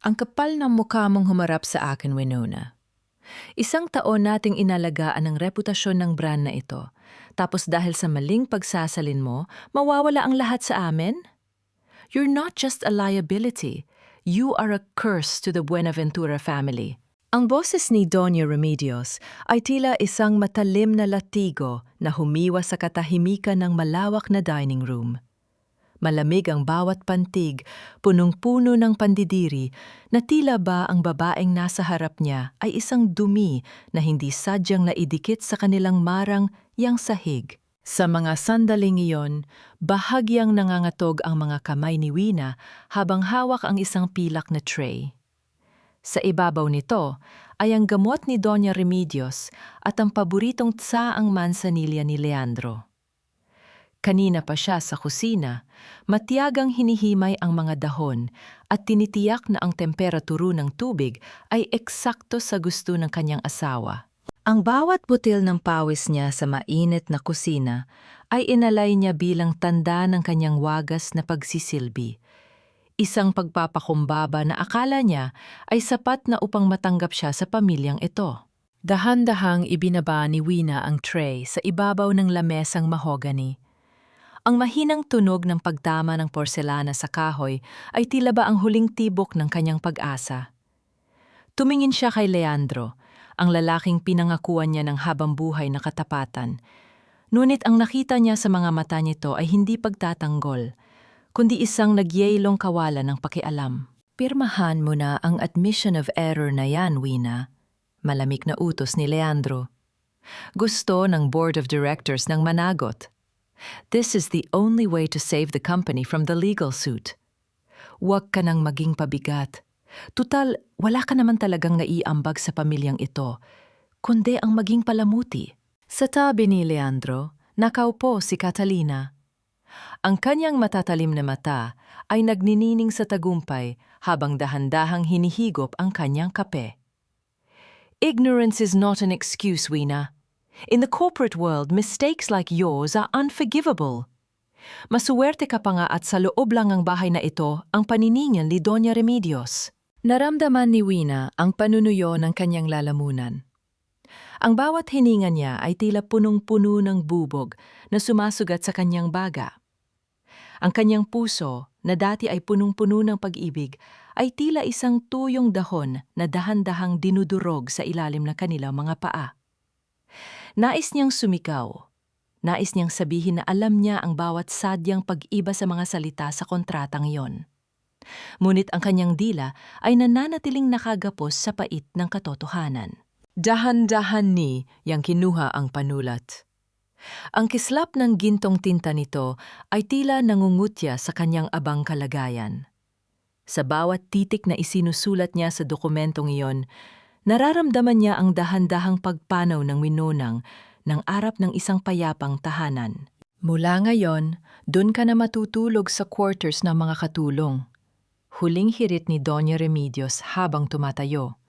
Ang kapal ng mukha mong humarap sa akin, Winona. Isang taon nating inalagaan ang reputasyon ng brand na ito. Tapos dahil sa maling pagsasalin mo, mawawala ang lahat sa amin? You're not just a liability. You are a curse to the Buenaventura family. Ang boses ni Doña Remedios ay tila isang matalim na latigo na humiwa sa katahimikan ng malawak na dining room. Malamig ang bawat pantig, punong-puno ng pandidiri, na tila ba ang babaeng nasa harap niya ay isang dumi na hindi sadyang naidikit sa kanilang marang yang sahig. Sa mga sandaling iyon, bahagyang nangangatog ang mga kamay ni Wina habang hawak ang isang pilak na tray. Sa ibabaw nito ay ang gamot ni Doña Remedios at ang paboritong tsaang mansanilya ni Leandro. Kanina pa siya sa kusina, matiyagang hinihimay ang mga dahon at tinitiyak na ang temperaturo ng tubig ay eksakto sa gusto ng kanyang asawa. Ang bawat butil ng pawis niya sa mainit na kusina ay inalay niya bilang tanda ng kanyang wagas na pagsisilbi. Isang pagpapakumbaba na akala niya ay sapat na upang matanggap siya sa pamilyang ito. Dahan-dahang ibinaba ni Wina ang tray sa ibabaw ng lamesang mahogany. Ang mahinang tunog ng pagtama ng porselana sa kahoy ay tila ba ang huling tibok ng kanyang pag-asa. Tumingin siya kay Leandro, ang lalaking pinangakuan niya ng habambuhay na katapatan. Ngunit ang nakita niya sa mga mata nito ay hindi pagtatanggol, kundi isang nagyaylong kawalan ng pakialam. Pirmahan mo na ang admission of error na yan, Wina. Malamig na utos ni Leandro. Gusto ng board of directors ng managot. This is the only way to save the company from the legal suit. Huwag ka nang maging pabigat. Tutal, wala ka naman talagang naiambag sa pamilyang ito, kundi ang maging palamuti. Sa tabi ni Leandro, nakaupo si Catalina. Ang kanyang matatalim na mata ay nagninining sa tagumpay habang dahan-dahang hinihigop ang kanyang kape. Ignorance is not an excuse, Wina. In the corporate world, mistakes like yours are unforgivable. Masuwerte ka pa nga at sa loob lang ang bahay na ito ang paniningan ni Doña Remedios. Naramdaman ni Wina ang panunuyo ng kanyang lalamunan. Ang bawat hininga niya ay tila punong-puno ng bubog na sumasugat sa kanyang baga. Ang kanyang puso, na dati ay punong-puno ng pag-ibig, ay tila isang tuyong dahon na dahan-dahang dinudurog sa ilalim ng kanilang mga paa. Nais niyang sumigaw. Nais niyang sabihin na alam niya ang bawat sadyang pag-iba sa mga salita sa kontratang iyon. Ngunit ang kanyang dila ay nananatiling nakagapos sa pait ng katotohanan. Dahan-dahan ni yang kinuha ang panulat. Ang kislap ng gintong tinta nito ay tila nangungutya sa kanyang abang kalagayan. Sa bawat titik na isinusulat niya sa dokumentong iyon, nararamdaman niya ang dahan-dahang pagpanaw ng winonang ng arap ng isang payapang tahanan. Mula ngayon, doon ka na matutulog sa quarters ng mga katulong. Huling hirit ni Doña Remedios habang tumatayo.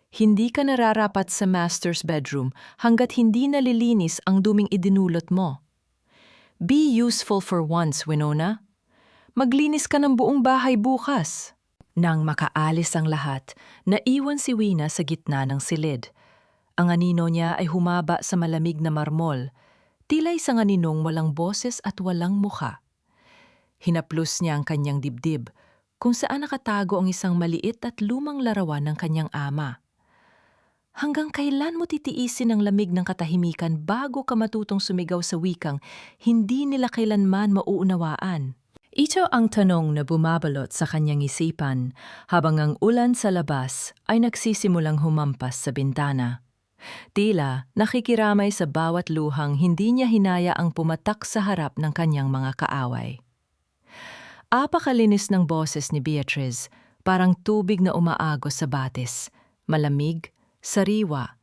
Hindi ka nararapat sa master's bedroom hanggat hindi nalilinis ang duming idinulot mo. Be useful for once, Winona. Maglinis ka ng buong bahay bukas. Nang makaalis ang lahat, naiwan si Wina sa gitna ng silid. Ang anino niya ay humaba sa malamig na marmol, tila isang aninong walang boses at walang mukha. Hinaplos niya ang kanyang dibdib, kung saan nakatago ang isang maliit at lumang larawan ng kanyang ama. Hanggang kailan mo titiisin ang lamig ng katahimikan bago ka matutong sumigaw sa wikang hindi nila kailanman mauunawaan? Ito ang tanong na bumabalot sa kanyang isipan habang ang ulan sa labas ay nagsisimulang humampas sa bintana. Tila nakikiramay sa bawat luhang hindi niya hinaya ang pumatak sa harap ng kanyang mga kaaway. Apakalinis ng boses ni Beatriz, parang tubig na umaagos sa batis, malamig, sariwa,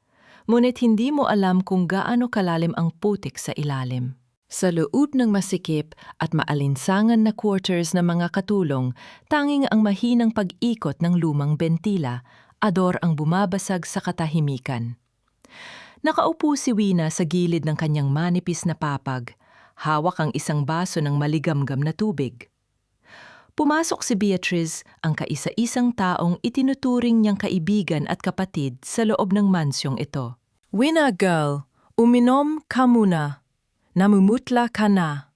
ngunit hindi mo alam kung gaano kalalim ang putik sa ilalim. Sa loob ng masikip at maalinsangan na quarters ng mga katulong, tanging ang mahinang pag-ikot ng lumang bentila, ador ang bumabasag sa katahimikan. Nakaupo si Wina sa gilid ng kanyang manipis na papag, hawak ang isang baso ng maligamgam na tubig. Pumasok si Beatrice, ang kaisa-isang taong itinuturing niyang kaibigan at kapatid sa loob ng mansyong ito. "Wina girl, uminom ka muna. Namumutla ka na,"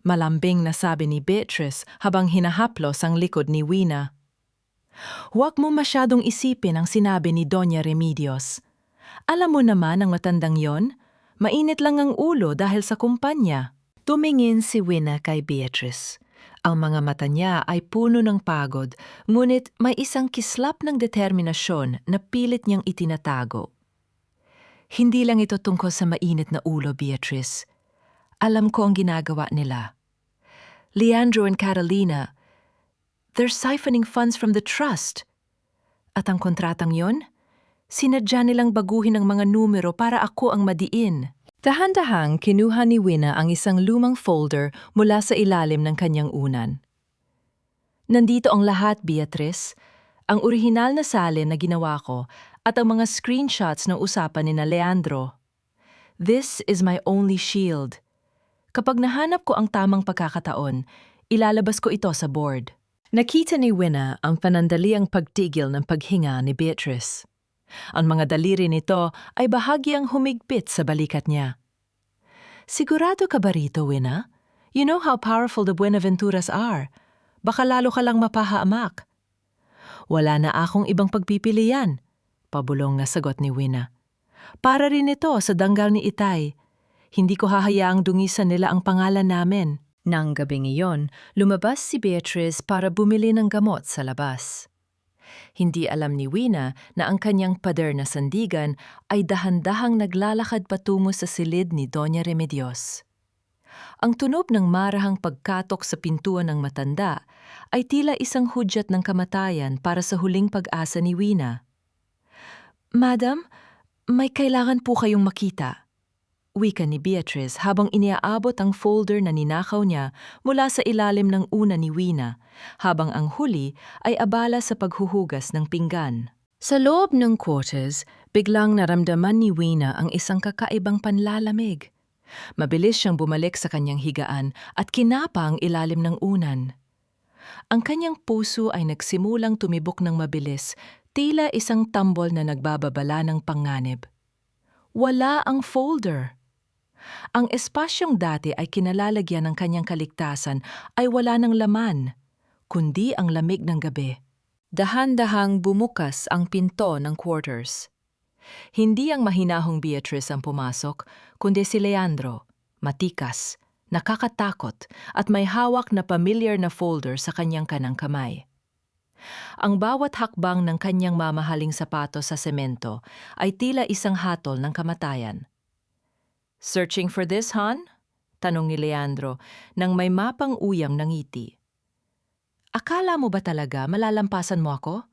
malambing na sabi ni Beatrice habang hinahaplos ang likod ni Wina. "Huwag mo masyadong isipin ang sinabi ni Doña Remedios. Alam mo naman ang matandang yon, mainit lang ang ulo dahil sa kumpanya." Tumingin si Wina kay Beatrice. Ang mga mata niya ay puno ng pagod, ngunit may isang kislap ng determinasyon na pilit niyang itinatago. "Hindi lang ito tungkol sa mainit na ulo, Beatrice. Alam ko ang ginagawa nila. Leandro and Catalina, they're siphoning funds from the trust. At ang kontratang yon, sinadya nilang baguhin ang mga numero para ako ang madiin." Dahan-dahang kinuha ni Wina ang isang lumang folder mula sa ilalim ng kanyang unan. "Nandito ang lahat, Beatrice. Ang orihinal na salin na ginawa ko at ang mga screenshots ng usapan ni na Leandro. This is my only shield. Kapag nahanap ko ang tamang pagkakataon, ilalabas ko ito sa board." Nakita ni Wina ang panandaliang pagtigil ng paghinga ni Beatrice. Ang mga daliri nito ay bahagyang humigpit sa balikat niya. "Sigurado ka ba rito, Wina? You know how powerful the Buenaventuras are. Baka lalo ka lang mapahamak." "Wala na akong ibang pagpipilian," pabulong na sagot ni Wina. "Para rin ito sa danggal ni Itay. Hindi ko hahayaang dungisan nila ang pangalan namin." Nang gabing iyon, lumabas si Beatrice para bumili ng gamot sa labas. Hindi alam ni Wina na ang kanyang pader na sandigan ay dahan-dahang naglalakad patungo sa silid ni Doña Remedios. Ang tunog ng marahang pagkatok sa pintuan ng matanda ay tila isang hudyat ng kamatayan para sa huling pag-asa ni Wina. "Madam, may kailangan po kayong makita," wika ni Beatrice habang iniaabot ang folder na ninakaw niya mula sa ilalim ng una ni Wina, habang ang huli ay abala sa paghuhugas ng pinggan. Sa loob ng quarters, biglang naramdaman ni Wina ang isang kakaibang panlalamig. Mabilis siyang bumalik sa kanyang higaan at kinapa ang ilalim ng unan. Ang kanyang puso ay nagsimulang tumibok ng mabilis, tila isang tambol na nagbababala ng panganib. Wala ang folder. Ang espasyong dati ay kinalalagyan ng kanyang kaligtasan ay wala ng laman, kundi ang lamig ng gabi. Dahan-dahang bumukas ang pinto ng quarters. Hindi ang mahinahong Beatrice ang pumasok, kundi si Leandro, matikas, nakakatakot at may hawak na familiar na folder sa kanyang kanang kamay. Ang bawat hakbang ng kanyang mamahaling sapatos sa semento ay tila isang hatol ng kamatayan. "Searching for this, hon?" tanong ni Leandro nang may mapang uyam ng ngiti. "Akala mo ba talaga malalampasan mo ako?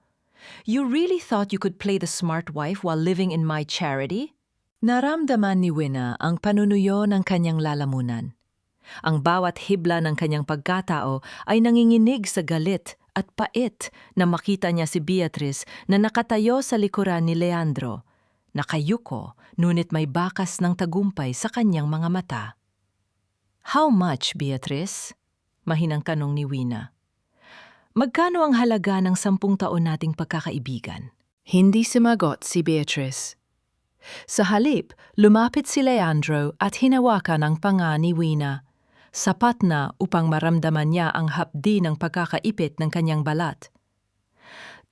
You really thought you could play the smart wife while living in my charity?" Naramdaman ni Wina ang panunuyo ng kanyang lalamunan. Ang bawat hibla ng kanyang pagkatao ay nanginginig sa galit at pait na makita niya si Beatrice na nakatayo sa likuran ni Leandro, nakayuko, ngunit may bakas ng tagumpay sa kanyang mga mata. "How much, Beatrice?" mahinang tanong ni Wina. "Magkano ang halaga ng 10 taon nating pagkakaibigan?" Hindi sumagot si Beatrice. Sa halip, lumapit si Leandro at hinawakan ang panga ni Wina. Sapat na upang maramdaman niya ang hapdi ng pagkakaipit ng kanyang balat.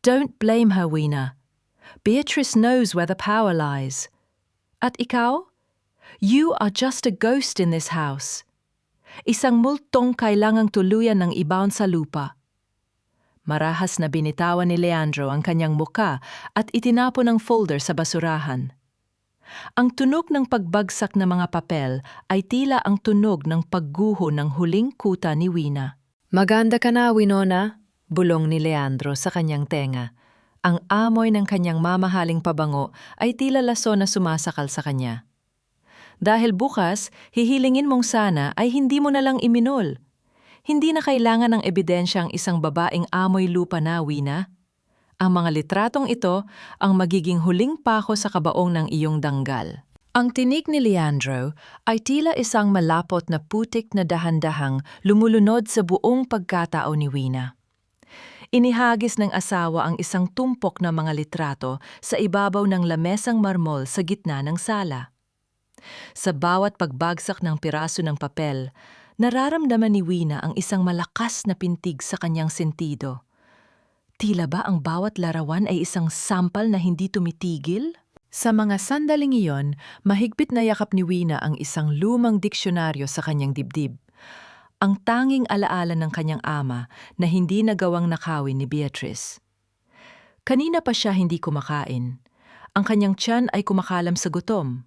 "Don't blame her, Wina. Beatrice knows where the power lies. At ikaw? You are just a ghost in this house. Isang multong kailangang tuluyan ng ibaon sa lupa." Marahas na binitawan ni Leandro ang kanyang muka at itinapon ang folder sa basurahan. Ang tunog ng pagbagsak ng mga papel ay tila ang tunog ng pagguho ng huling kuta ni Wina. "Maganda ka na, Winona," bulong ni Leandro sa kanyang tenga. Ang amoy ng kanyang mamahaling pabango ay tila laso na sumasakal sa kanya. "Dahil bukas, hihilingin mong sana ay hindi mo na lang iminol. Hindi na kailangan ng ebidensya ang isang babaeng amoy lupa na, Wina. Ang mga litratong ito ang magiging huling pako sa kabaong ng iyong danggal." Ang tinig ni Leandro ay tila isang malapot na putik na dahan-dahang lumulunod sa buong pagkatao ni Wina. Inihagis ng asawa ang isang tumpok na mga litrato sa ibabaw ng lamesang marmol sa gitna ng sala. Sa bawat pagbagsak ng piraso ng papel, nararamdaman ni Wina ang isang malakas na pintig sa kanyang sentido. Tila ba ang bawat larawan ay isang sampal na hindi tumitigil? Sa mga sandaling iyon, mahigpit na yakap ni Wina ang isang lumang diksyonaryo sa kanyang dibdib. Ang tanging alaala ng kanyang ama na hindi nagawang nakawin ni Beatrice. Kanina pa siya hindi kumakain. Ang kanyang tiyan ay kumakalam sa gutom.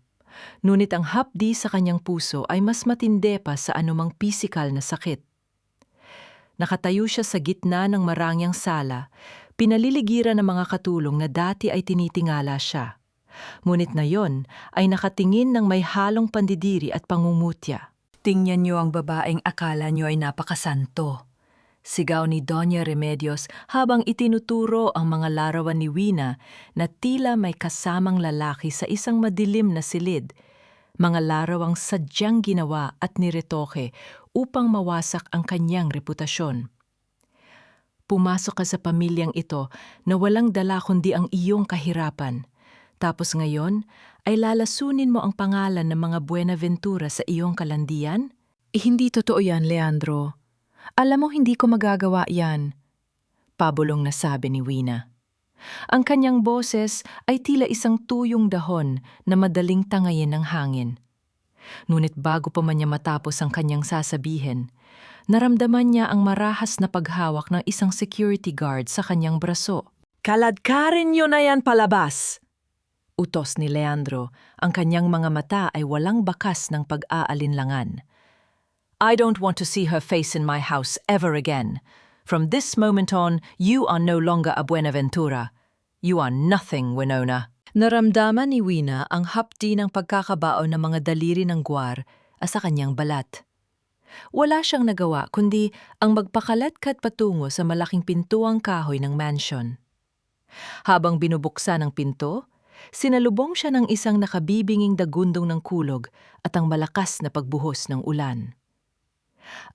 Ngunit ang hapdi sa kanyang puso ay mas matindi pa sa anumang pisikal na sakit. Nakatayo siya sa gitna ng marangyang sala, pinaliligiran ng mga katulong na dati ay tinitingala siya. Ngunit ngayon ay nakatingin ng may halong pandidiri at pangungutya. "Tingnan niyo ang babaeng akala niyo ay napakasanto," sigaw ni Doña Remedios habang itinuturo ang mga larawan ni Wina na tila may kasamang lalaki sa isang madilim na silid. Mga larawang sadyang ginawa at niretoke upang mawasak ang kanyang reputasyon. Pumasok ka sa pamilyang ito na walang dala kundi ang iyong kahirapan. Tapos ngayon ay lalasunin mo ang pangalan ng mga Buenaventura sa iyong kalandian? Hindi totoo yan, Leandro. Alam mo hindi ko magagawa yan, pabulong na sabi ni Wina. Ang kanyang boses ay tila isang tuyong dahon na madaling tangayin ng hangin. Ngunit bago pa man niya matapos ang kanyang sasabihin, naramdaman niya ang marahas na paghawak ng isang security guard sa kanyang braso. "Kaladkarin niyo na yan palabas!" Utos ni Leandro, ang kanyang mga mata ay walang bakas ng pag-aalinlangan. "I don't want to see her face in my house ever again. From this moment on, you are no longer a Buenaventura. You are nothing, Winona." Naramdaman ni Wina ang hapdi ng pagkakabao ng mga daliri ng gwar sa kanyang balat. Wala siyang nagawa kundi ang magpakalatkat patungo sa malaking pintuang kahoy ng mansion. Habang binubuksan ang pinto, sinalubong siya ng isang nakabibinging dagundong ng kulog at ang malakas na pagbuhos ng ulan.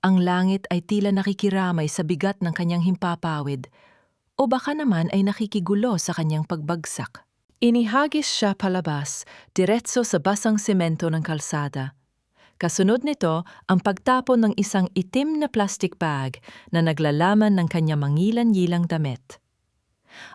Ang langit ay tila nakikiramay sa bigat ng kanyang himpapawid o baka naman ay nakikigulo sa kanyang pagbagsak. Inihagis siya palabas, diretso sa basang semento ng kalsada. Kasunod nito ang pagtapon ng isang itim na plastic bag na naglalaman ng kanyang mangilan-ngilang damit.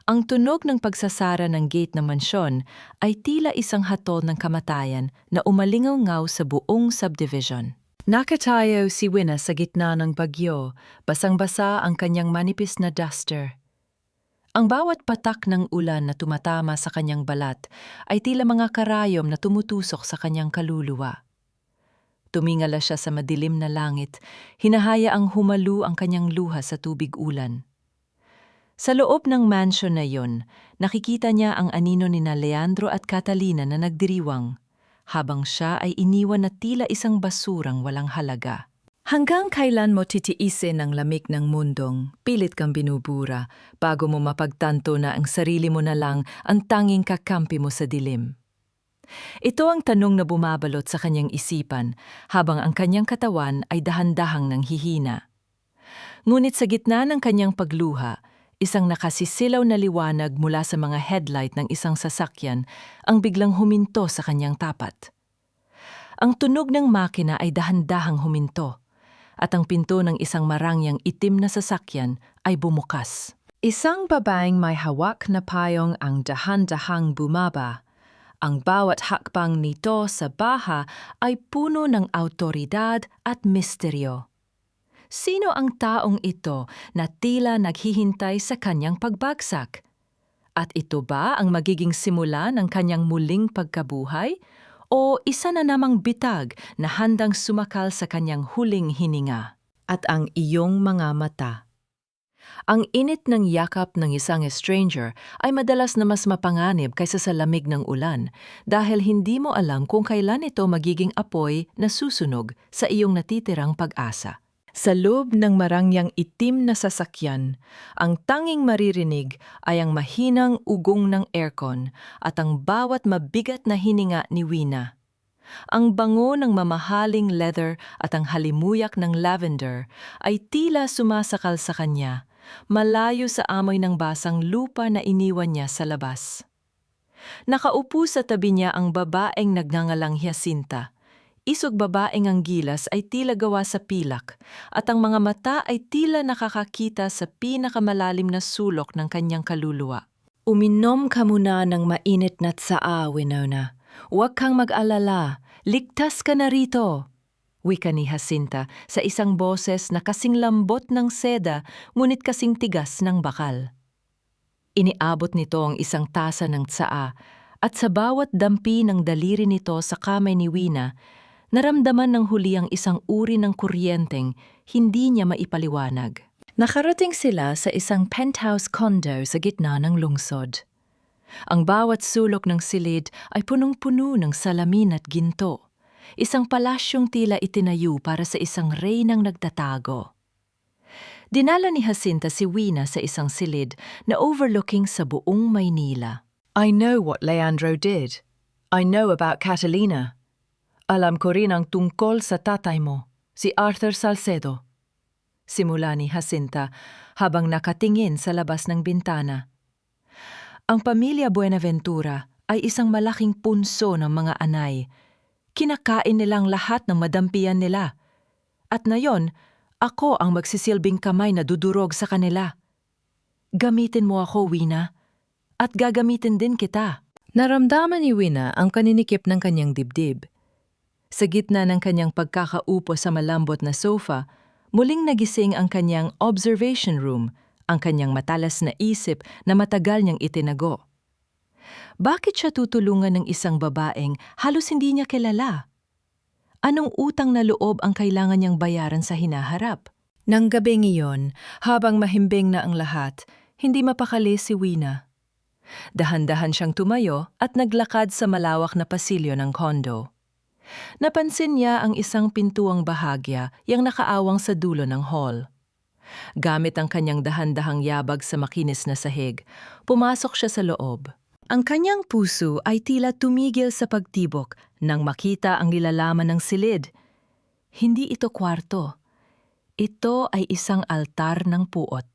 Ang tunog ng pagsasara ng gate ng mansyon ay tila isang hatol ng kamatayan na umalingaw-ngaw sa buong subdivision. Nakatayo si Wina sa gitna ng bagyo, basang-basa ang kanyang manipis na duster. Ang bawat patak ng ulan na tumatama sa kanyang balat ay tila mga karayom na tumutusok sa kanyang kaluluwa. Tumingala siya sa madilim na langit, hinahayaang humalo ang kanyang luha sa tubig ulan. Sa loob ng mansion na yun, nakikita niya ang anino ni Leandro at Catalina na nagdiriwang, habang siya ay iniwan na tila isang basurang walang halaga. Hanggang kailan mo titiisin ang lamig ng mundong, pilit kang binubura, bago mo mapagtanto na ang sarili mo na lang ang tanging kakampi mo sa dilim? Ito ang tanong na bumabalot sa kanyang isipan, habang ang kanyang katawan ay dahan-dahang nanghihina. Ngunit sa gitna ng kanyang pagluha, isang nakasisilaw na liwanag mula sa mga headlight ng isang sasakyan ang biglang huminto sa kanyang tapat. Ang tunog ng makina ay dahan-dahang huminto, at ang pinto ng isang marangyang itim na sasakyan ay bumukas. Isang babaeng may hawak na payong ang dahan-dahang bumaba. Ang bawat hakbang nito sa baha ay puno ng awtoridad at misteryo. Sino ang taong ito na tila naghihintay sa kanyang pagbagsak? At ito ba ang magiging simula ng kanyang muling pagkabuhay? O isa na namang bitag na handang sumakal sa kanyang huling hininga? At ang iyong mga mata. Ang init ng yakap ng isang stranger ay madalas na mas mapanganib kaysa sa lamig ng ulan dahil hindi mo alam kung kailan ito magiging apoy na susunog sa iyong natitirang pag-asa. Sa loob ng marangyang itim na sasakyan, ang tanging maririnig ay ang mahinang ugong ng aircon at ang bawat mabigat na hininga ni Wina. Ang bango ng mamahaling leather at ang halimuyak ng lavender ay tila sumasakal sa kanya, malayo sa amoy ng basang lupa na iniwan niya sa labas. Nakaupo sa tabi niya ang babaeng nagngangalang Jacinta. Isog babaeng ang gilas ay tila gawa sa pilak at ang mga mata ay tila nakakakita sa pinakamalalim na sulok ng kanyang kaluluwa. Uminom ka muna ng mainit na tsaa, Winona. Huwag kang mag-alala, ligtas ka na rito. Wika ni Jacinta sa isang boses na kasing lambot ng seda ngunit kasing tigas ng bakal. Iniabot nito ang isang tasa ng tsaa at sa bawat dampi ng daliri nito sa kamay ni Wina, naramdaman ng huli ang isang uri ng kuryenteng hindi niya maipaliwanag. Nakarating sila sa isang penthouse condo sa gitna ng lungsod. Ang bawat sulok ng silid ay punong-puno ng salamin at ginto. Isang palasyong tila itinayo para sa isang reynang nagtatago. Dinala ni Jacinta si Wina sa isang silid na overlooking sa buong Maynila. I know what Leandro did. I know about Catalina. Alam ko rin ang tungkol sa tatay mo, si Arthur Salcedo. Simula ni Jacinta habang nakatingin sa labas ng bintana. Ang pamilya Buenaventura ay isang malaking punso ng mga anay. Kinakain nilang lahat ng madampian nila. At ngayon, ako ang magsisilbing kamay na dudurog sa kanila. Gamitin mo ako, Wina, at gagamitin din kita. Naramdaman ni Wina ang kaninikip ng kanyang dibdib. Sa gitna ng kanyang pagkakaupo sa malambot na sofa, muling nagising ang kanyang observation room, ang kanyang matalas na isip na matagal niyang itinago. Bakit siya tutulungan ng isang babaeng halos hindi niya kilala? Anong utang na loob ang kailangan niyang bayaran sa hinaharap? Nang gabing iyon, habang mahimbing na ang lahat, hindi mapakali si Wina. Dahan-dahan siyang tumayo at naglakad sa malawak na pasilyo ng kondo. Napansin niya ang isang pintuang bahagya yang nakaawang sa dulo ng hall. Gamit ang kanyang dahan-dahang yabag sa makinis na sahig, pumasok siya sa loob. Ang kanyang puso ay tila tumigil sa pagtibok nang makita ang nilalaman ng silid. Hindi ito kwarto. Ito ay isang altar ng puot.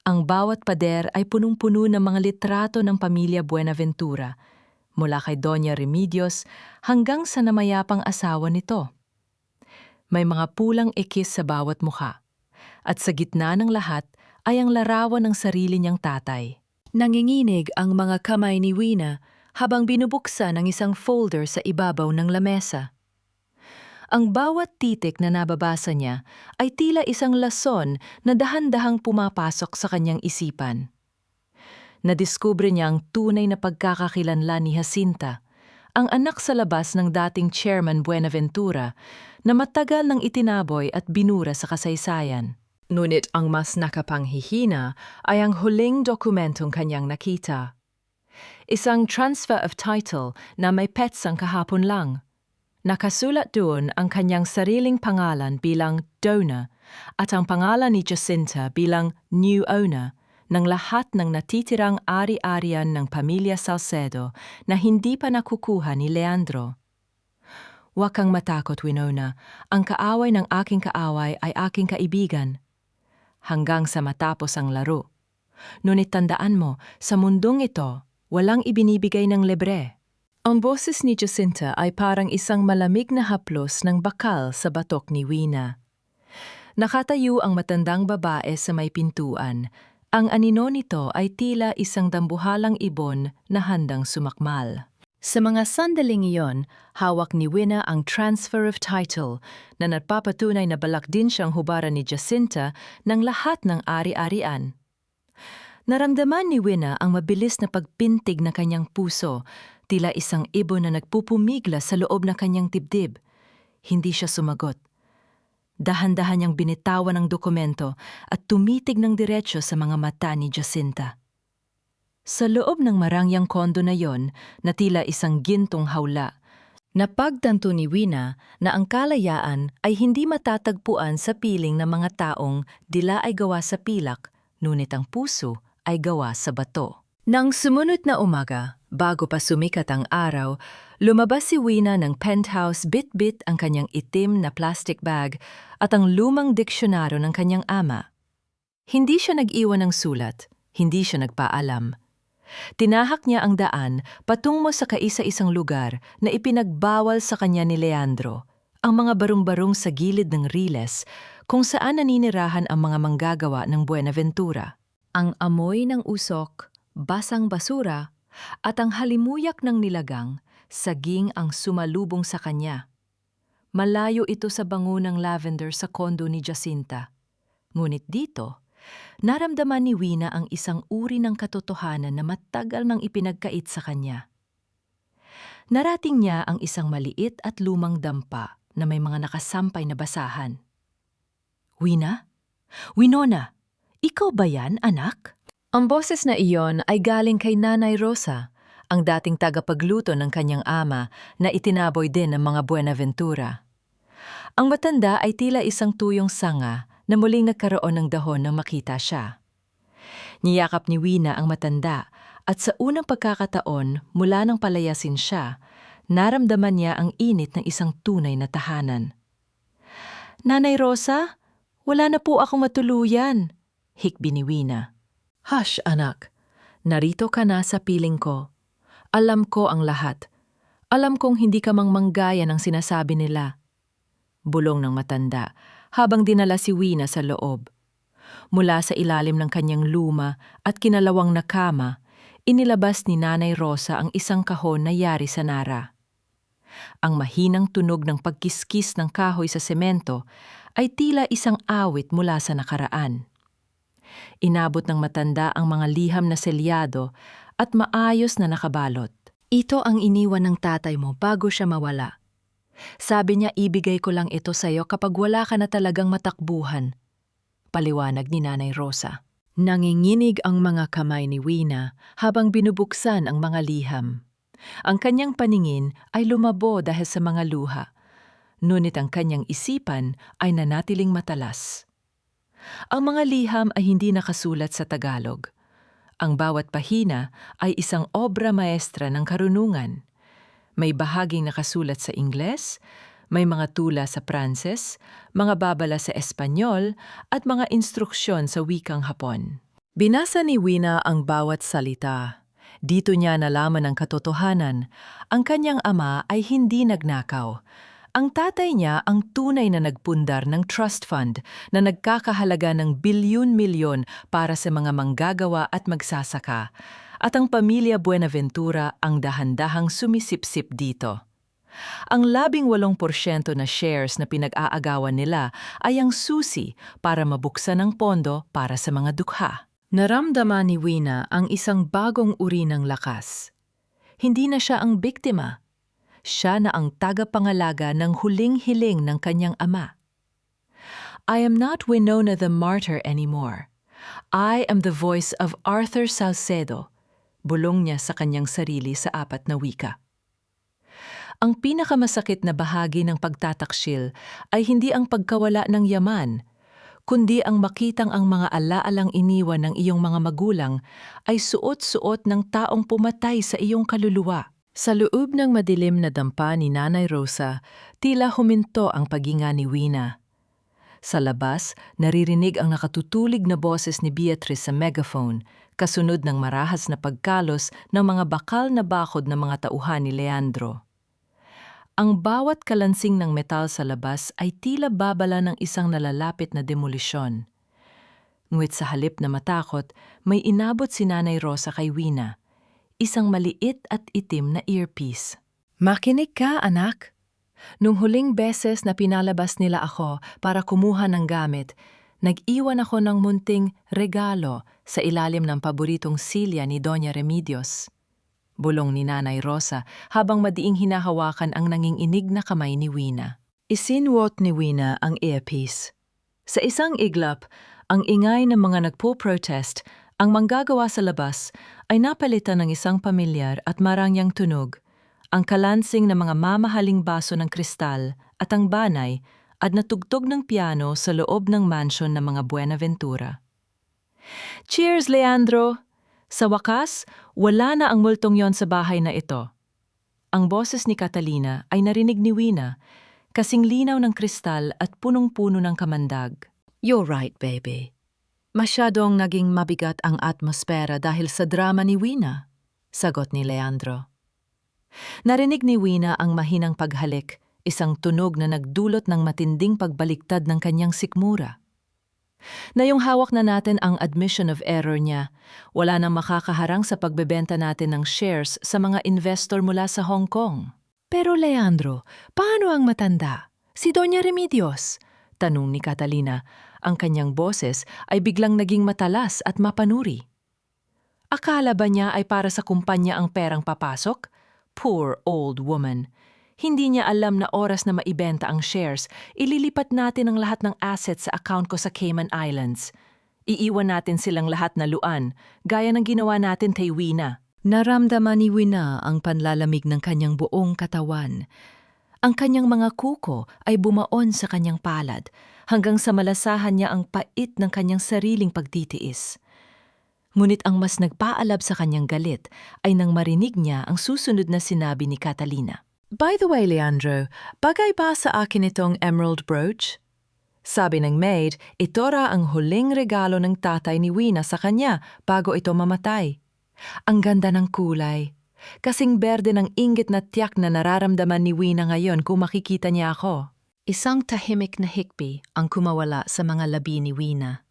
Ang bawat pader ay punong-puno ng mga litrato ng pamilya Buenaventura, mula kay Doña Remedios hanggang sa namayapang asawa nito. May mga pulang ikis sa bawat mukha, at sa gitna ng lahat ay ang larawan ng sarili niyang tatay. Nanginginig ang mga kamay ni Wina habang binubuksan ang isang folder sa ibabaw ng lamesa. Ang bawat titik na nababasa niya ay tila isang lason na dahan-dahang pumapasok sa kanyang isipan. Nadiskubre niya ang tunay na pagkakakilanlan ni Jacinta, ang anak sa labas ng dating chairman Buenaventura na matagal nang itinaboy at binura sa kasaysayan. Ngunit ang mas nakapanghihina ay ang huling dokumentong kanyang nakita. Isang transfer of title na may petsang kahapon lang. Nakasulat doon ang kanyang sariling pangalan bilang donor at ang pangalan ni Jacinta bilang new owner ng lahat ng natitirang ari-arian ng pamilya Salcedo na hindi pa nakukuha ni Leandro. Huwag kang matakot, Winona. Ang kaaway ng aking kaaway ay aking kaibigan. Hanggang sa matapos ang laro. Ngunit tandaan mo, sa mundong ito, walang ibinibigay ng libre. Ang boses ni Jacinta ay parang isang malamig na haplos ng bakal sa batok ni Wina. Nakatayo ang matandang babae sa may pintuan. Ang anino nito ay tila isang dambuhalang ibon na handang sumakmal. Sa mga sandaling iyon, hawak ni Wina ang transfer of title na nagpapatunay na balak din siyang hubaran ni Jacinta ng lahat ng ari-arian. Naramdaman ni Wina ang mabilis na pagpintig na kanyang puso, tila isang ibon na nagpupumigla sa loob ng kanyang dibdib. Hindi siya sumagot. Dahan-dahan niyang binitawan ang dokumento at tumitig ng diretsyo sa mga mata ni Jacinta. Sa loob ng marangyang kondo na yon, na tila isang gintong hawla, napagtanto ni Wina na ang kalayaan ay hindi matatagpuan sa piling ng mga taong dila ay gawa sa pilak, ngunit ang puso ay gawa sa bato. Nang sumunod na umaga, Bago pa sumikat ang araw, lumabas si Wina ng penthouse, bit-bit ang kanyang itim na plastic bag at ang lumang diksyonaryo ng kanyang ama. Hindi siya nag-iwan ng sulat, hindi siya nagpaalam. Tinahak niya ang daan patungo sa kaisa-isang lugar na ipinagbawal sa kanya ni Leandro, ang mga barong-barong sa gilid ng riles kung saan naninirahan ang mga manggagawa ng Buenaventura. Ang amoy ng usok, basang basura, at ang halimuyak ng nilagang, saging ang sumalubong sa kanya. Malayo ito sa bango ng lavender sa kondo ni Jacinta. Ngunit dito, naramdaman ni Wina ang isang uri ng katotohanan na matagal nang ipinagkait sa kanya. Narating niya ang isang maliit at lumang dampa na may mga nakasampay na basahan. Wina? Winona, ikaw ba yan, anak? Ang boses na iyon ay galing kay Nanay Rosa, ang dating tagapagluto ng kanyang ama na itinaboy din ng mga Buenaventura. Ang matanda ay tila isang tuyong sanga na muling nagkaroon ng dahon nang makita siya. Niyakap ni Wina ang matanda at sa unang pagkakataon mula nang palayasin siya, naramdaman niya ang init ng isang tunay na tahanan. Nanay Rosa, wala na po akong matuluyan, hikbi ni Wina. Hush, anak. Narito ka na sa piling ko. Alam ko ang lahat. Alam kong hindi ka mang manggaya ng sinasabi nila. Bulong ng matanda habang dinala si Wina sa loob. Mula sa ilalim ng kanyang luma at kinalawang na kama, inilabas ni Nanay Rosa ang isang kahon na yari sa nara. Ang mahinang tunog ng pagkiskis ng kahoy sa semento ay tila isang awit mula sa nakaraan. Inabot ng matanda ang mga liham na selyado at maayos na nakabalot. Ito ang iniwan ng tatay mo bago siya mawala. Sabi niya ibigay ko lang ito sa'yo kapag wala ka na talagang matakbuhan. Paliwanag ni Nanay Rosa. Nanginginig ang mga kamay ni Wina habang binubuksan ang mga liham. Ang kanyang paningin ay lumabo dahil sa mga luha. Ngunit ang kanyang isipan ay nanatiling matalas. Ang mga liham ay hindi nakasulat sa Tagalog. Ang bawat pahina ay isang obra maestra ng karunungan. May bahaging nakasulat sa Ingles, may mga tula sa Pranses, mga babala sa Espanyol, at mga instruksyon sa wikang Hapon. Binasa ni Wina ang bawat salita. Dito niya nalaman ang katotohanan. Ang kanyang ama ay hindi nagnakaw. Ang tatay niya ang tunay na nagpundar ng trust fund na nagkakahalaga ng bilyon-milyon para sa mga manggagawa at magsasaka. At ang pamilya Buenaventura ang dahan-dahang sumisipsip dito. Ang 18% na shares na pinag-aagawan nila ay ang susi para mabuksan ang pondo para sa mga dukha. Naramdaman ni Wina ang isang bagong uri ng lakas. Hindi na siya ang biktima. Siya na ang tagapangalaga ng huling hiling ng kanyang ama. I am not Winona the martyr anymore. I am the voice of Arthur Salcedo, bulong niya sa kanyang sarili sa 4 na wika. Ang pinakamasakit na bahagi ng pagtataksil ay hindi ang pagkawala ng yaman, kundi ang makitang ang mga alaalang iniwan ng iyong mga magulang ay suot-suot ng taong pumatay sa iyong kaluluwa. Sa loob ng madilim na dampa ni Nanay Rosa, tila huminto ang paghinga ni Wina. Sa labas, naririnig ang nakatutulig na boses ni Beatrice sa megaphone, kasunod ng marahas na pagkalos ng mga bakal na bakod ng mga tauhan ni Leandro. Ang bawat kalansing ng metal sa labas ay tila babala ng isang nalalapit na demolisyon. Ngunit sa halip na matakot, may inabot si Nanay Rosa kay Wina. Isang maliit at itim na earpiece. Makinig ka, anak. Nung huling beses na pinalabas nila ako para kumuha ng gamit, nag-iwan ako ng munting regalo sa ilalim ng paboritong silya ni Doña Remedios. Bulong ni Nanay Rosa habang madiing hinahawakan ang nanginginig na kamay ni Wina. Isinwot ni Wina ang earpiece. Sa isang iglap, ang ingay ng mga nagpo-protest, ang manggagawa sa labas ay napalitan ng isang pamilyar at marangyang tunog, ang kalansing ng mga mamahaling baso ng kristal at ang banay at natugtog ng piano sa loob ng mansyon ng mga Buenaventura. Cheers, Leandro! Sa wakas, wala na ang multong yon sa bahay na ito. Ang boses ni Catalina ay narinig ni Wina, kasing linaw ng kristal at punong-puno ng kamandag. You're right, baby. Masyadong naging mabigat ang atmosfera dahil sa drama ni Wina, sagot ni Leandro. Narinig ni Wina ang mahinang paghalik, isang tunog na nagdulot ng matinding pagbaliktad ng kanyang sikmura. Ngayong hawak na natin ang admission of error niya, wala nang makakaharang sa pagbebenta natin ng shares sa mga investor mula sa Hong Kong. Pero Leandro, paano ang matanda? Si Doña Remedios? Tanong ni Catalina. Ang kanyang boses ay biglang naging matalas at mapanuri. Akala ba niya ay para sa kumpanya ang perang papasok? Poor old woman. Hindi niya alam na oras na maibenta ang shares, ililipat natin ang lahat ng assets sa account ko sa Cayman Islands. Iiwan natin silang lahat na luan, gaya ng ginawa natin kay Wina. Naramdaman ni Wina ang panlalamig ng kanyang buong katawan. Ang kanyang mga kuko ay bumaon sa kanyang palad, hanggang sa malasahan niya ang pait ng kanyang sariling pagtitiis. Ngunit ang mas nagpaalab sa kanyang galit ay nang marinig niya ang susunod na sinabi ni Catalina. By the way, Leandro, bagay ba sa akin itong emerald brooch? Sabi ng maid, ito ra ang huling regalo ng tatay ni Wina sa kanya bago ito mamatay. Ang ganda ng kulay. Kasing berde ng inggit na tiyak na nararamdaman ni Wina ngayon kung makikita niya ako. Isang tahimik na hikbi ang kumawala sa mga labi ni Wina.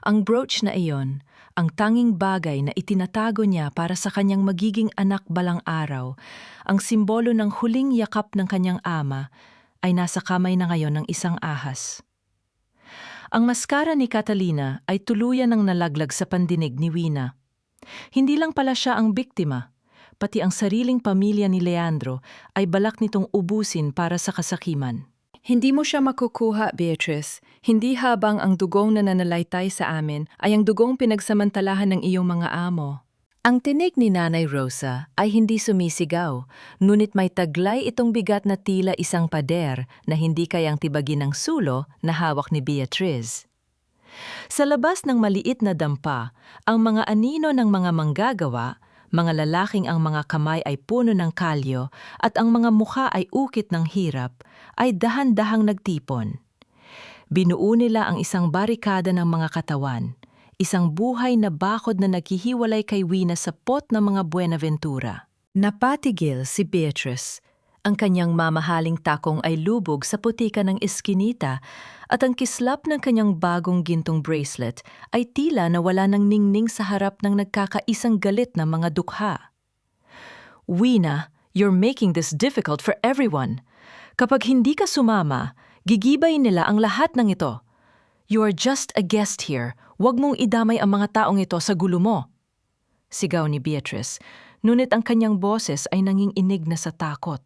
Ang brooch na iyon, ang tanging bagay na itinatago niya para sa kanyang magiging anak balang araw, ang simbolo ng huling yakap ng kanyang ama, ay nasa kamay na ngayon ng isang ahas. Ang maskara ni Catalina ay tuluyan ng nalaglag sa pandinig ni Wina. Hindi lang pala siya ang biktima, pati ang sariling pamilya ni Leandro ay balak nitong ubusin para sa kasakiman. Hindi mo siya makukuha, Beatrice. Hindi habang ang dugong na nanalaitay sa amin ay ang dugong pinagsamantalahan ng iyong mga amo. Ang tinig ni Nanay Rosa ay hindi sumisigaw, ngunit may taglay itong bigat na tila isang pader na hindi kayang tibagin ng sulo na hawak ni Beatrice. Sa labas ng maliit na dampa, ang mga anino ng mga manggagawa, mga lalaking ang mga kamay ay puno ng kalyo at ang mga mukha ay ukit ng hirap, ay dahan-dahang nagtipon. Binuo nila ang isang barikada ng mga katawan, isang buhay na bakod na naghihiwalay kay Wina sa pot ng mga Buenaventura. Napatigil si Beatrice. Ang kanyang mamahaling takong ay lubog sa putika ng eskinita at ang kislap ng kanyang bagong gintong bracelet ay tila na wala ng ningning sa harap ng nagkakaisang galit na mga dukha. Wina, you're making this difficult for everyone. Kapag hindi ka sumama, gigibay nila ang lahat ng ito. You are just a guest here. Huwag mong idamay ang mga taong ito sa gulo mo. Sigaw ni Beatrice, ngunit ang kanyang boses ay nanginginig na sa takot.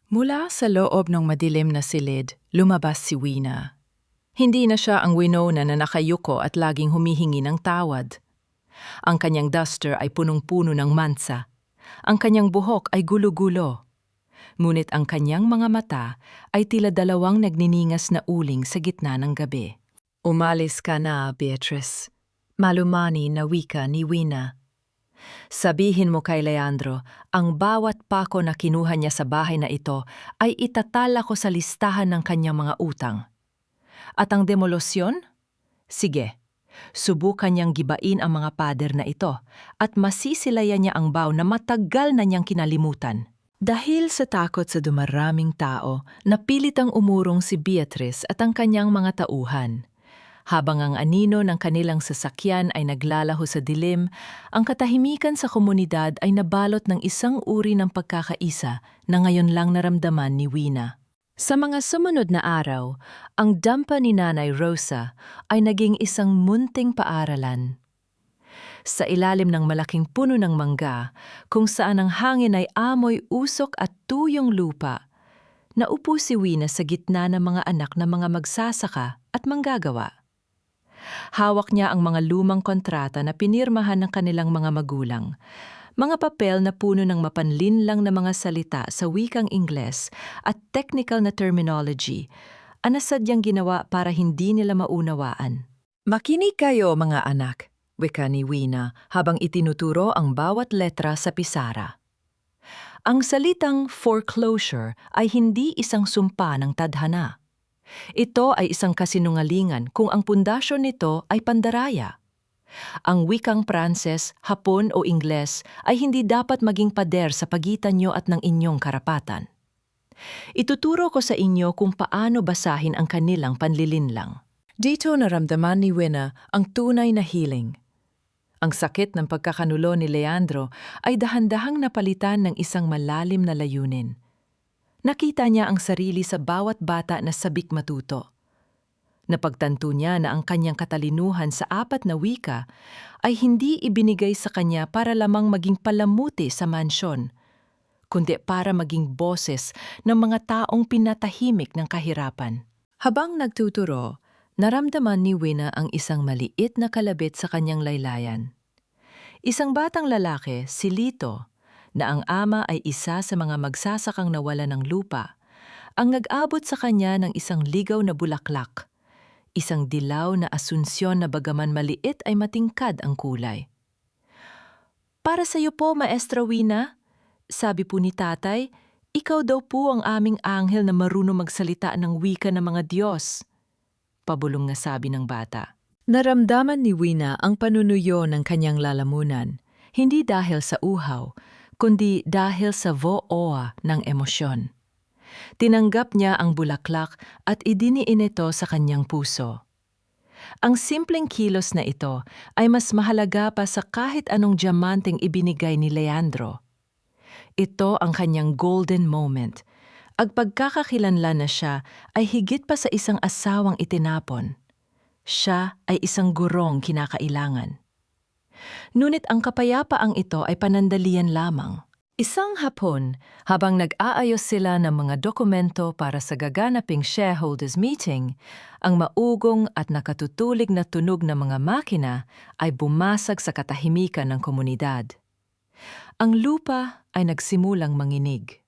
Mula sa loob ng madilim na silid, lumabas si Wina. Hindi na siya ang Winona na nakayuko at laging humihingi ng tawad. Ang kanyang duster ay punong-puno ng mansa. Ang kanyang buhok ay gulo-gulo. Ngunit ang kanyang mga mata ay tila dalawang nagniningas na uling sa gitna ng gabi. Umalis ka na, Beatrice. Malumani na wika ni Wina. Sabihin mo kay Leandro, ang bawat pako na kinuha niya sa bahay na ito ay itatala ko sa listahan ng kanyang mga utang. At ang demolosyon? Sige, subukan niyang gibain ang mga pader na ito at masisilayan niya ang baw na matagal na niyang kinalimutan. Dahil sa takot sa dumaraming tao, napilitang umurong si Beatrice at ang kanyang mga tauhan. Habang ang anino ng kanilang sasakyan ay naglalaho sa dilim, ang katahimikan sa komunidad ay nabalot ng isang uri ng pagkakaisa na ngayon lang naramdaman ni Wina. Sa mga sumunod na araw, ang dampa ni Nanay Rosa ay naging isang munting paaralan. Sa ilalim ng malaking puno ng mangga, kung saan ang hangin ay amoy usok at tuyong lupa, naupo si Wina sa gitna ng mga anak na mga magsasaka at manggagawa. Hawak niya ang mga lumang kontrata na pinirmahan ng kanilang mga magulang, mga papel na puno ng mapanlinlang na mga salita sa wikang Ingles at technical na terminology, na sadyang ginawa para hindi nila maunawaan. Makinig kayo, mga anak. wika ni Wina habang itinuturo ang bawat letra sa pisara. Ang salitang foreclosure ay hindi isang sumpa ng tadhana. Ito ay isang kasinungalingan kung ang pundasyon nito ay pandaraya. Ang wikang Pranses, Hapon o Ingles ay hindi dapat maging pader sa pagitan nyo at ng inyong karapatan. Ituturo ko sa inyo kung paano basahin ang kanilang panlilinlang. Dito naramdaman ni Wina ang tunay na healing. Ang sakit ng pagkakanulo ni Leandro ay dahan-dahang napalitan ng isang malalim na layunin. Nakita niya ang sarili sa bawat bata na sabik matuto. Napagtanto niya na ang kanyang katalinuhan sa 4 na wika ay hindi ibinigay sa kanya para lamang maging palamuti sa mansyon, kundi para maging boses ng mga taong pinatahimik ng kahirapan. Habang nagtuturo, naramdaman ni Wina ang isang maliit na kalabit sa kanyang laylayan. Isang batang lalaki, si Lito, na ang ama ay isa sa mga magsasakang nawala ng lupa, ang nag-abot sa kanya ng isang ligaw na bulaklak, isang dilaw na asunsyon na bagaman maliit ay matingkad ang kulay. "Para sa iyo po, Maestra Wina," sabi po ni tatay, "ikaw daw po ang aming anghel na marunong magsalita ng wika ng mga Diyos." Pabulong na sabi ng bata. Naramdaman ni Wina ang panunuyo ng kanyang lalamunan, hindi dahil sa uhaw, kundi dahil sa vo'oa ng emosyon. Tinanggap niya ang bulaklak at idiniin ito sa kanyang puso. Ang simpleng kilos na ito ay mas mahalaga pa sa kahit anong diamanteng ibinigay ni Leandro. Ito ang kanyang golden moment. Ang pagkakakilanlan na siya ay higit pa sa isang asawang itinapon. Siya ay isang gurong kinakailangan. Ngunit ang kapayapaang ito ay panandalian lamang. Isang hapon, habang nag-aayos sila ng mga dokumento para sa gaganaping shareholders meeting, ang maugong at nakatutulig na tunog ng mga makina ay bumasag sa katahimikan ng komunidad. Ang lupa ay nagsimulang manginig.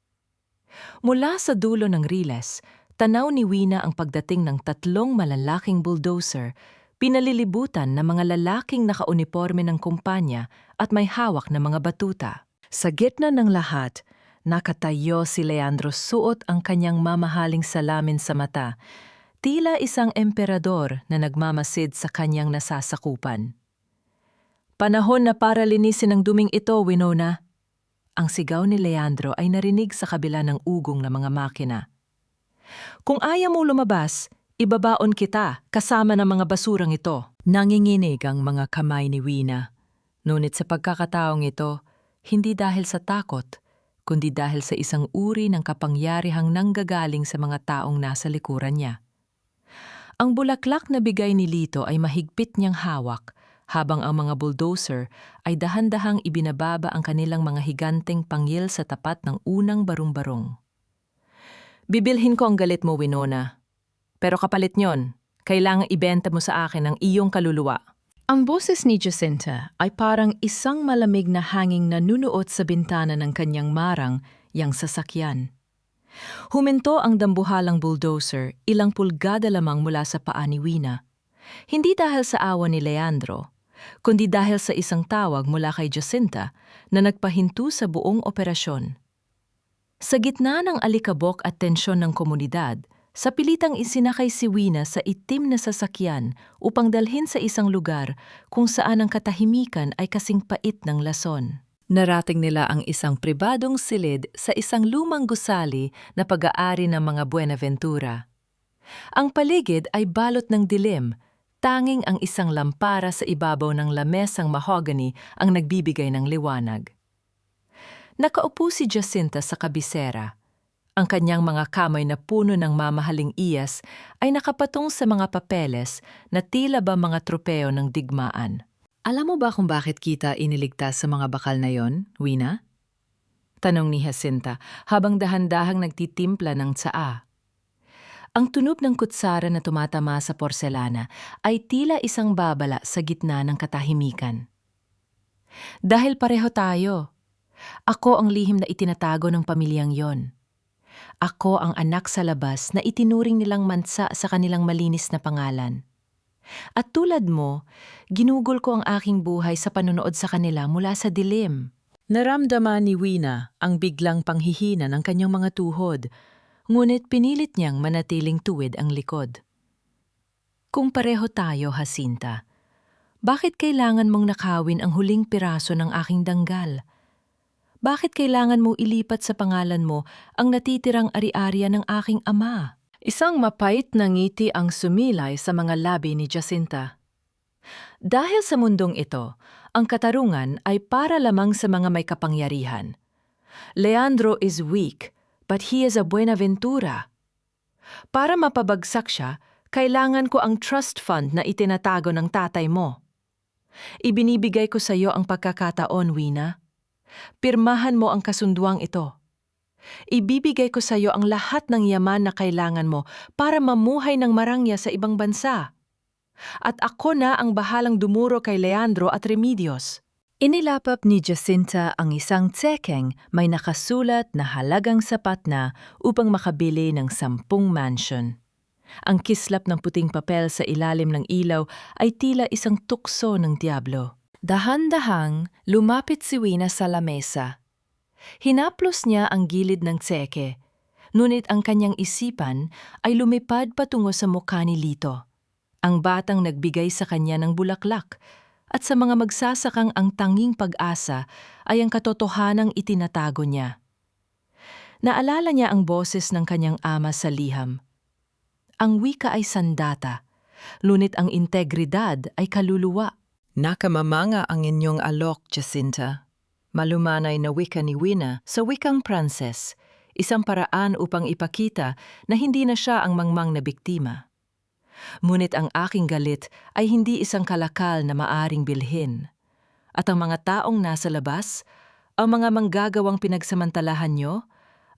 Mula sa dulo ng riles, tanaw ni Wina ang pagdating ng 3 malalaking bulldozer, pinalilibutan ng mga lalaking nakauniporme ng kumpanya at may hawak na mga batuta. Sa gitna ng lahat, nakatayo si Leandro suot ang kanyang mamahaling salamin sa mata, tila isang emperador na nagmamasid sa kanyang nasasakupan. "Panahon na para linisin ang duming ito, Winona." Ang sigaw ni Leandro ay narinig sa kabila ng ugong ng mga makina. "Kung ayaw mo lumabas, ibabaon kita kasama ng mga basurang ito." Nanginginig ang mga kamay ni Wina. Ngunit sa pagkakataong ito, hindi dahil sa takot, kundi dahil sa isang uri ng kapangyarihang nanggagaling sa mga taong nasa likuran niya. Ang bulaklak na bigay ni Lito ay mahigpit niyang hawak, habang ang mga bulldozer ay dahan-dahang ibinababa ang kanilang mga higanteng pangyil sa tapat ng unang barong-barong. "Bibilhin ko ang galit mo, Winona. Pero kapalit nyon, kailangang ibenta mo sa akin ang iyong kaluluwa." Ang boses ni Jacinta ay parang isang malamig na hanging nanunuot sa bintana ng kanyang marang, yang sasakyan. Huminto ang dambuhalang bulldozer, ilang pulgada lamang mula sa paa ni Wina. Hindi dahil sa awa ni Leandro, kundi dahil sa isang tawag mula kay Jacinta na nagpahinto sa buong operasyon. Sa gitna ng alikabok at tensyon ng komunidad, sa pilitang isinakay si Wina sa itim na sasakyan upang dalhin sa isang lugar kung saan ang katahimikan ay kasing pait ng lason. Narating nila ang isang pribadong silid sa isang lumang gusali na pag-aari ng mga Buenaventura. Ang paligid ay balot ng dilim, tanging ang isang lampara sa ibabaw ng lamesang mahogany ang nagbibigay ng liwanag. Nakaupo si Jacinta sa kabisera. Ang kanyang mga kamay na puno ng mamahaling iyas ay nakapatong sa mga papeles na tila ba mga tropeo ng digmaan. "Alam mo ba kung bakit kita iniligtas sa mga bakal na yon, Wina?" Tanong ni Jacinta habang dahan-dahang nagtitimpla ng tsaa. Ang tunog ng kutsara na tumatama sa porselana ay tila isang babala sa gitna ng katahimikan. "Dahil pareho tayo. Ako ang lihim na itinatago ng pamilyang yon. Ako ang anak sa labas na itinuring nilang mansa sa kanilang malinis na pangalan. At tulad mo, ginugol ko ang aking buhay sa panonood sa kanila mula sa dilim. Naramdaman ni Wina ang biglang panghihina ng kanyang mga tuhod, ngunit pinilit niyang manatiling tuwid ang likod. Kung pareho tayo, Jacinta, bakit kailangan mong nakawin ang huling piraso ng aking danggal? Bakit kailangan mo ilipat sa pangalan mo ang natitirang ari-ariya ng aking ama? Isang mapait na ngiti ang sumilay sa mga labi ni Jacinta. Dahil sa mundong ito, ang katarungan ay para lamang sa mga may kapangyarihan. Leandro is weak, but he is a Buenaventura. Para mapabagsak siya, kailangan ko ang trust fund na itinatago ng tatay mo. Ibinibigay ko sa iyo ang pagkakataon, Wina. Pirmahan mo ang kasunduang ito. Ibibigay ko sa iyo ang lahat ng yaman na kailangan mo para mamuhay ng marangya sa ibang bansa. At ako na ang bahalang dumuro kay Leandro at Remedios. Inilapap ni Jacinta ang isang tsekeng may nakasulat na halagang sapat na upang makabili ng 10 mansion. Ang kislap ng puting papel sa ilalim ng ilaw ay tila isang tukso ng diablo. Dahan-dahang lumapit si Wina sa lamesa. Hinaplos niya ang gilid ng tseke, ngunit ang kanyang isipan ay lumipad patungo sa mukha ni Lito, ang batang nagbigay sa kanya ng bulaklak, at sa mga magsasakang ang tanging pag-asa ay ang katotohanang itinatago niya. Naalala niya ang boses ng kanyang ama sa liham. Ang wika ay sandata, ngunit ang integridad ay kaluluwa. Nakamamanga ang inyong alok, Jacinta. Malumanay na wika ni Wina sa wikang Pranses, isang paraan upang ipakita na hindi na siya ang mangmang na biktima. Ngunit ang aking galit ay hindi isang kalakal na maaring bilhin. At ang mga taong nasa labas, ang mga manggagawang pinagsamantalahan nyo,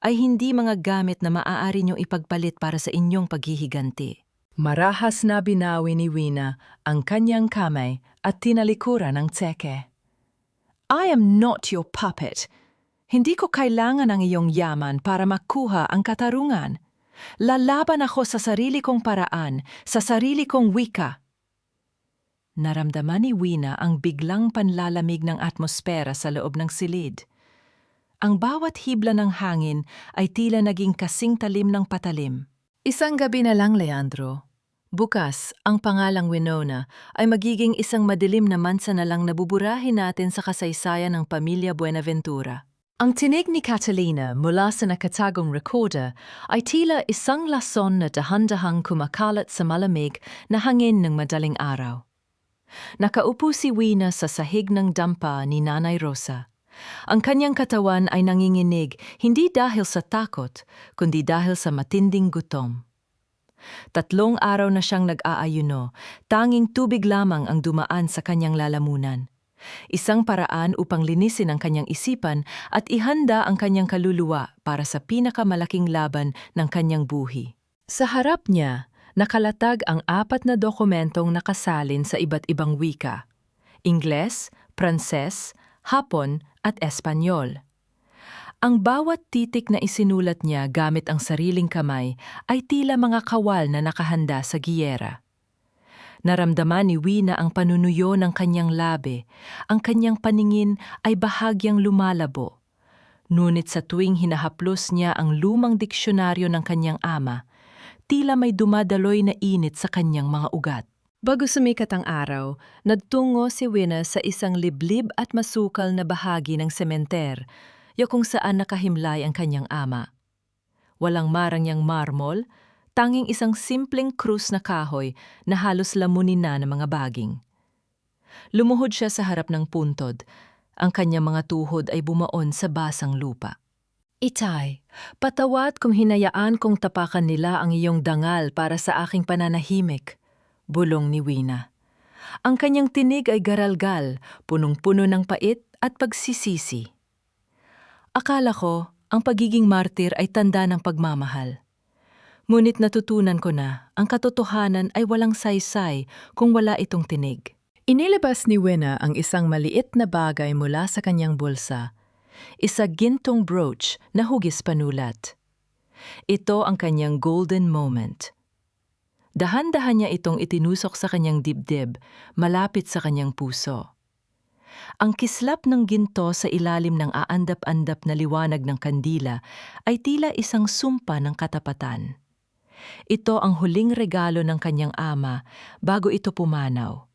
ay hindi mga gamit na maaari nyo ipagpalit para sa inyong paghihiganti. Marahas na binawi ni Wina ang kanyang kamay at tinalikuran ang tseke. I am not your puppet. Hindi ko kailangan ang iyong yaman para makuha ang katarungan. Lalaban ako sa sarili kong paraan, sa sarili kong wika. Naramdaman ni Wina ang biglang panlalamig ng atmosfera sa loob ng silid. Ang bawat hibla ng hangin ay tila naging kasing talim ng patalim. Isang gabi na lang, Leandro. Bukas, ang pangalang Winona ay magiging isang madilim na mansa na lang nabuburahin natin sa kasaysayan ng pamilya Buenaventura. Ang tinig ni Catalina mula sa nakatagong recorder ay tila isang lason na dahan-dahang kumakalat sa malamig na hangin ng madaling araw. Nakaupo si Wina sa sahig ng dampa ni Nanay Rosa. Ang kanyang katawan ay nanginginig hindi dahil sa takot, kundi dahil sa matinding gutom. 3 araw na siyang nag-aayuno, tanging tubig lamang ang dumaan sa kanyang lalamunan. Isang paraan upang linisin ang kanyang isipan at ihanda ang kanyang kaluluwa para sa pinakamalaking laban ng kanyang buhi. Sa harap niya, nakalatag ang 4 na dokumentong nakasalin sa iba't ibang wika: Ingles, Pranses, Hapon at Espanyol. Ang bawat titik na isinulat niya gamit ang sariling kamay ay tila mga kawal na nakahanda sa giyera. Naramdaman ni Wina ang panunuyo ng kanyang labi, ang kanyang paningin ay bahagyang lumalabo. Ngunit sa tuwing hinahaplos niya ang lumang diksyonaryo ng kanyang ama, tila may dumadaloy na init sa kanyang mga ugat. Bago sumikat ang araw, nagtungo si Wina sa isang liblib at masukal na bahagi ng sementer, kung saan nakahimlay ang kanyang ama. Walang marangyang marmol, tanging isang simpleng krus na kahoy na halos lamunin na ng mga baging. Lumuhod siya sa harap ng puntod. Ang kanyang mga tuhod ay bumaon sa basang lupa. Itay, patawad kung hinayaan kong tapakan nila ang iyong dangal para sa aking pananahimik, bulong ni Wina. Ang kanyang tinig ay garalgal, punong-puno ng pait at pagsisisi. Akala ko, ang pagiging martir ay tanda ng pagmamahal. Ngunit natutunan ko na, ang katotohanan ay walang saysay kung wala itong tinig. Inilabas ni Wina ang isang maliit na bagay mula sa kanyang bulsa, isa gintong brooch na hugis panulat. Ito ang kanyang golden moment. Dahan-dahan niya itong itinusok sa kanyang dibdib, malapit sa kanyang puso. Ang kislap ng ginto sa ilalim ng aandap-andap na liwanag ng kandila ay tila isang sumpa ng katapatan. Ito ang huling regalo ng kanyang ama bago ito pumanaw.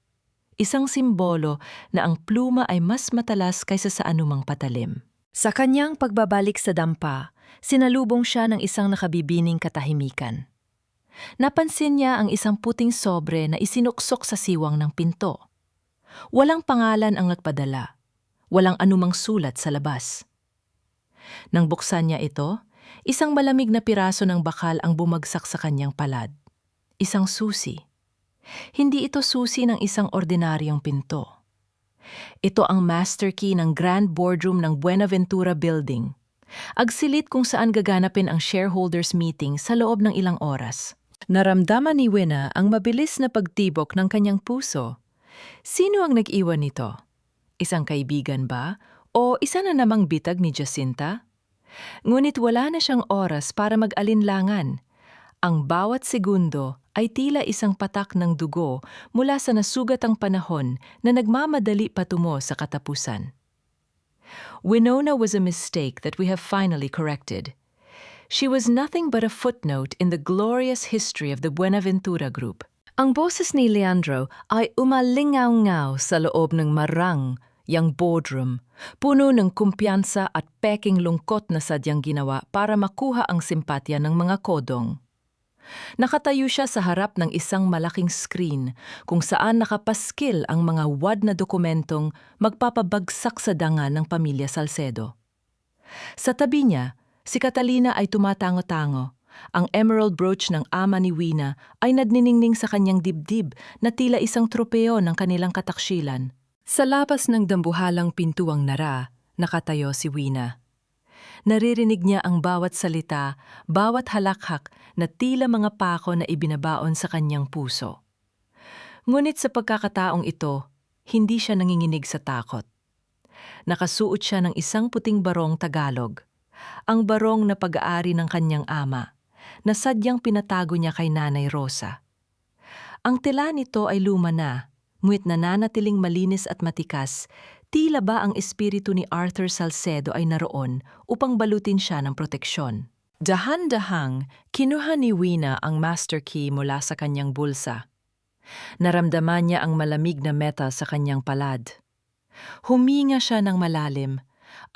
Isang simbolo na ang pluma ay mas matalas kaysa sa anumang patalim. Sa kanyang pagbabalik sa dampa, sinalubong siya ng isang nakabibining katahimikan. Napansin niya ang isang puting sobre na isinuksok sa siwang ng pinto. Walang pangalan ang nagpadala. Walang anumang sulat sa labas. Nang buksan niya ito, isang malamig na piraso ng bakal ang bumagsak sa kanyang palad. Isang susi. Hindi ito susi ng isang ordinaryong pinto. Ito ang master key ng Grand Boardroom ng Buenaventura Building. Agsilit kung saan gaganapin ang shareholders meeting sa loob ng ilang oras. Naramdaman ni Wina ang mabilis na pagtibok ng kanyang puso. Sino ang nag-iwan nito? Isang kaibigan ba? O isa na namang bitag ni Jacinta? Ngunit wala na siyang oras para mag-alinlangan. Ang bawat segundo ay tila isang patak ng dugo mula sa nasugatang panahon na nagmamadali patungo sa katapusan. Winona was a mistake that we have finally corrected. She was nothing but a footnote in the glorious history of the Buenaventura Group. Ang boses ni Leandro ay umalingaw-ngaw sa loob ng marang yang boardroom, puno ng kumpiyansa at peking lungkot na sadyang ginawa para makuha ang simpatya ng mga kodong. Nakatayo siya sa harap ng isang malaking screen kung saan nakapaskil ang mga wad na dokumentong magpapabagsak sa danga ng pamilya Salcedo. Sa tabi niya, si Catalina ay tumatango-tango. Ang emerald brooch ng ama ni Wina ay nadniningning sa kanyang dibdib na tila isang tropeo ng kanilang kataksilan. Sa labas ng dambuhalang pintuang nara, nakatayo si Wina. Naririnig niya ang bawat salita, bawat halakhak na tila mga pako na ibinabaon sa kanyang puso. Ngunit sa pagkakataong ito, hindi siya nanginginig sa takot. Nakasuot siya ng isang puting barong Tagalog, ang barong na pag-aari ng kanyang ama, na sadyang pinatago niya kay Nanay Rosa. Ang tela nito ay luma na, ngunit nananatiling malinis at matikas, tila ba ang espiritu ni Arthur Salcedo ay naroon upang balutin siya ng proteksyon. Dahan-dahang, kinuha ni Wina ang master key mula sa kanyang bulsa. Naramdaman niya ang malamig na metal sa kanyang palad. Huminga siya ng malalim.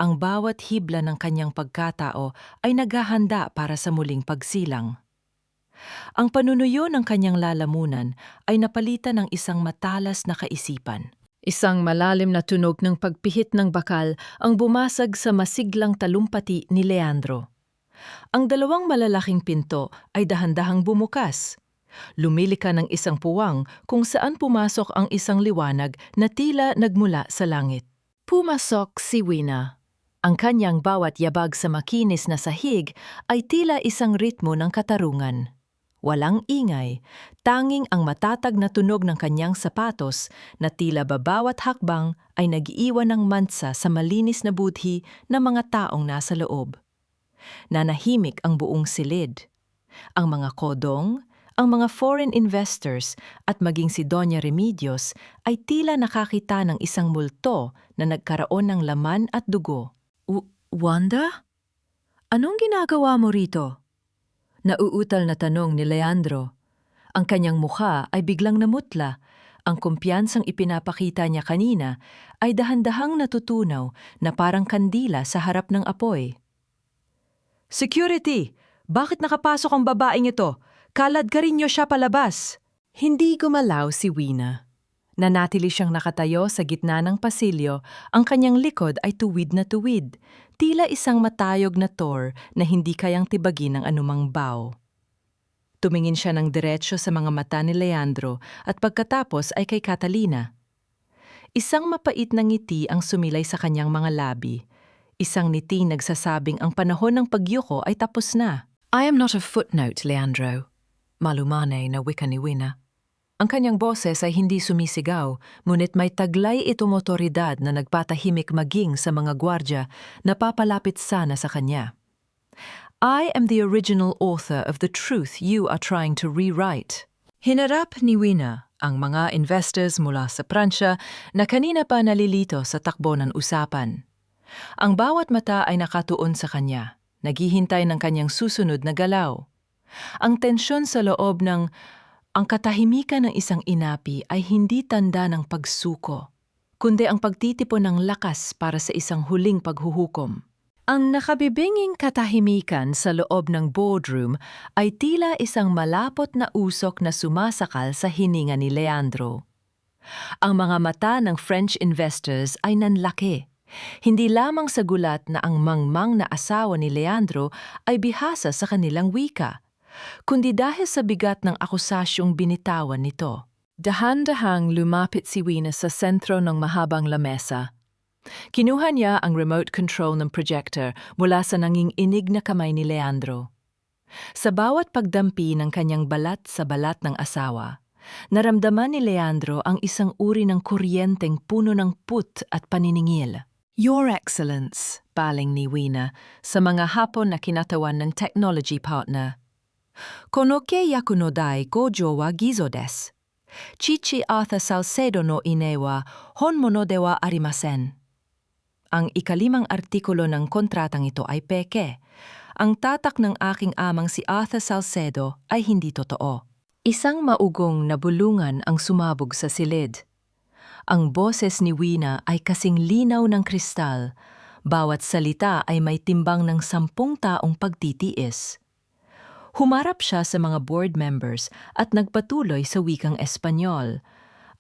Ang bawat hibla ng kanyang pagkatao ay naghahanda para sa muling pagsilang. Ang panunuyo ng kanyang lalamunan ay napalitan ng isang matalas na kaisipan. Isang malalim na tunog ng pagpihit ng bakal ang bumasag sa masiglang talumpati ni Leandro. Ang dalawang malalaking pinto ay dahan-dahang bumukas. Lumili ka ng isang puwang kung saan pumasok ang isang liwanag na tila nagmula sa langit. Pumasok si Wina. Ang kanyang bawat yabag sa makinis na sahig ay tila isang ritmo ng katarungan. Walang ingay, tanging ang matatag na tunog ng kanyang sapatos na tila bawat hakbang ay nag-iwan ng mansa sa malinis na budhi ng mga taong nasa loob. Nanahimik ang buong silid. Ang mga kodong, ang mga foreign investors at maging si Doña Remedios ay tila nakakita ng isang multo na nagkaroon ng laman at dugo. Wanda? Anong ginagawa mo rito? Nauutal na tanong ni Leandro. Ang kanyang mukha ay biglang namutla. Ang kumpiyansang ipinapakita niya kanina ay dahan-dahang natutunaw na parang kandila sa harap ng apoy. Security! Bakit nakapasok ang babaeng ito? Kalad ka rin niyo siya palabas. Hindi gumalaw si Wina. Nanatili siyang nakatayo sa gitna ng pasilyo, ang kanyang likod ay tuwid na tuwid, tila isang matayog na tor na hindi kayang tibagin ng anumang baw. Tumingin siya ng diretsyo sa mga mata ni Leandro at pagkatapos ay kay Catalina. Isang mapait na ngiti ang sumilay sa kanyang mga labi. Isang niting nagsasabing ang panahon ng pagyuko ay tapos na. I am not a footnote, Leandro. Malumanay na wika ni Wina. Ang kanyang boses ay hindi sumisigaw, ngunit may taglay itong otoridad na nagpatahimik maging sa mga gwardya na papalapit sana sa kanya. I am the original author of the truth you are trying to rewrite. Hinarap ni Wina ang mga investors mula sa Pransya na kanina pa nalilito sa takbo ng usapan. Ang bawat mata ay nakatuon sa kanya, naghihintay ng kanyang susunod na galaw. Ang tensyon sa loob ng ang katahimikan ng isang inapi ay hindi tanda ng pagsuko, kundi ang pagtitipon ng lakas para sa isang huling paghuhukom. Ang nakabibinging katahimikan sa loob ng boardroom ay tila isang malapot na usok na sumasakal sa hininga ni Leandro. Ang mga mata ng French investors ay nanlaki. Hindi lamang sa gulat na ang mangmang na asawa ni Leandro ay bihasa sa kanilang wika, kundi dahil sa bigat ng akusasyong binitawan nito. Dahan-dahang lumapit si Wina sa sentro ng mahabang lamesa. Kinuha niya ang remote control ng projector mula sa nanginginig na kamay ni Leandro. Sa bawat pagdampi ng kanyang balat sa balat ng asawa, naramdaman ni Leandro ang isang uri ng kuryenteng puno ng put at paniningil. Your Excellence, paling ni Wina sa mga hapon na kinatawan ng technology partner. Konoke yakunodai gojo wa gizo desu. Chichi Arthur Salcedo no ine wa honmono de wa arimasen. Ang ikalimang artikulo ng kontratang ito ay peke. Ang tatak ng aking amang si Arthur Salcedo ay hindi totoo. Isang maugong na bulungan ang sumabog sa silid. Ang boses ni Wina ay kasing linaw ng kristal. Bawat salita ay may timbang ng 10 taong pagtitiis. Humarap siya sa mga board members at nagpatuloy sa wikang Espanyol,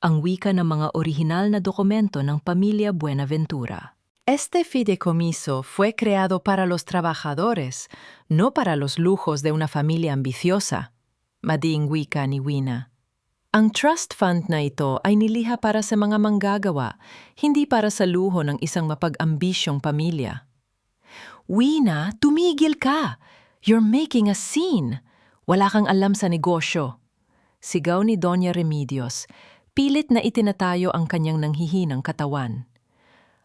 ang wika ng mga orihinal na dokumento ng pamilya Buenaventura. Este fideicomiso fue creado para los trabajadores, no para los lujos de una familia ambiciosa, mading wika ni Wina. Ang trust fund na ito ay niliha para sa mga manggagawa, hindi para sa luho ng isang mapag-ambisyong pamilya. Wina, tumigil ka! You're making a scene! Wala kang alam sa negosyo. Sigaw ni Doña Remedios, pilit na itinatayo ang kanyang nanghihinang katawan.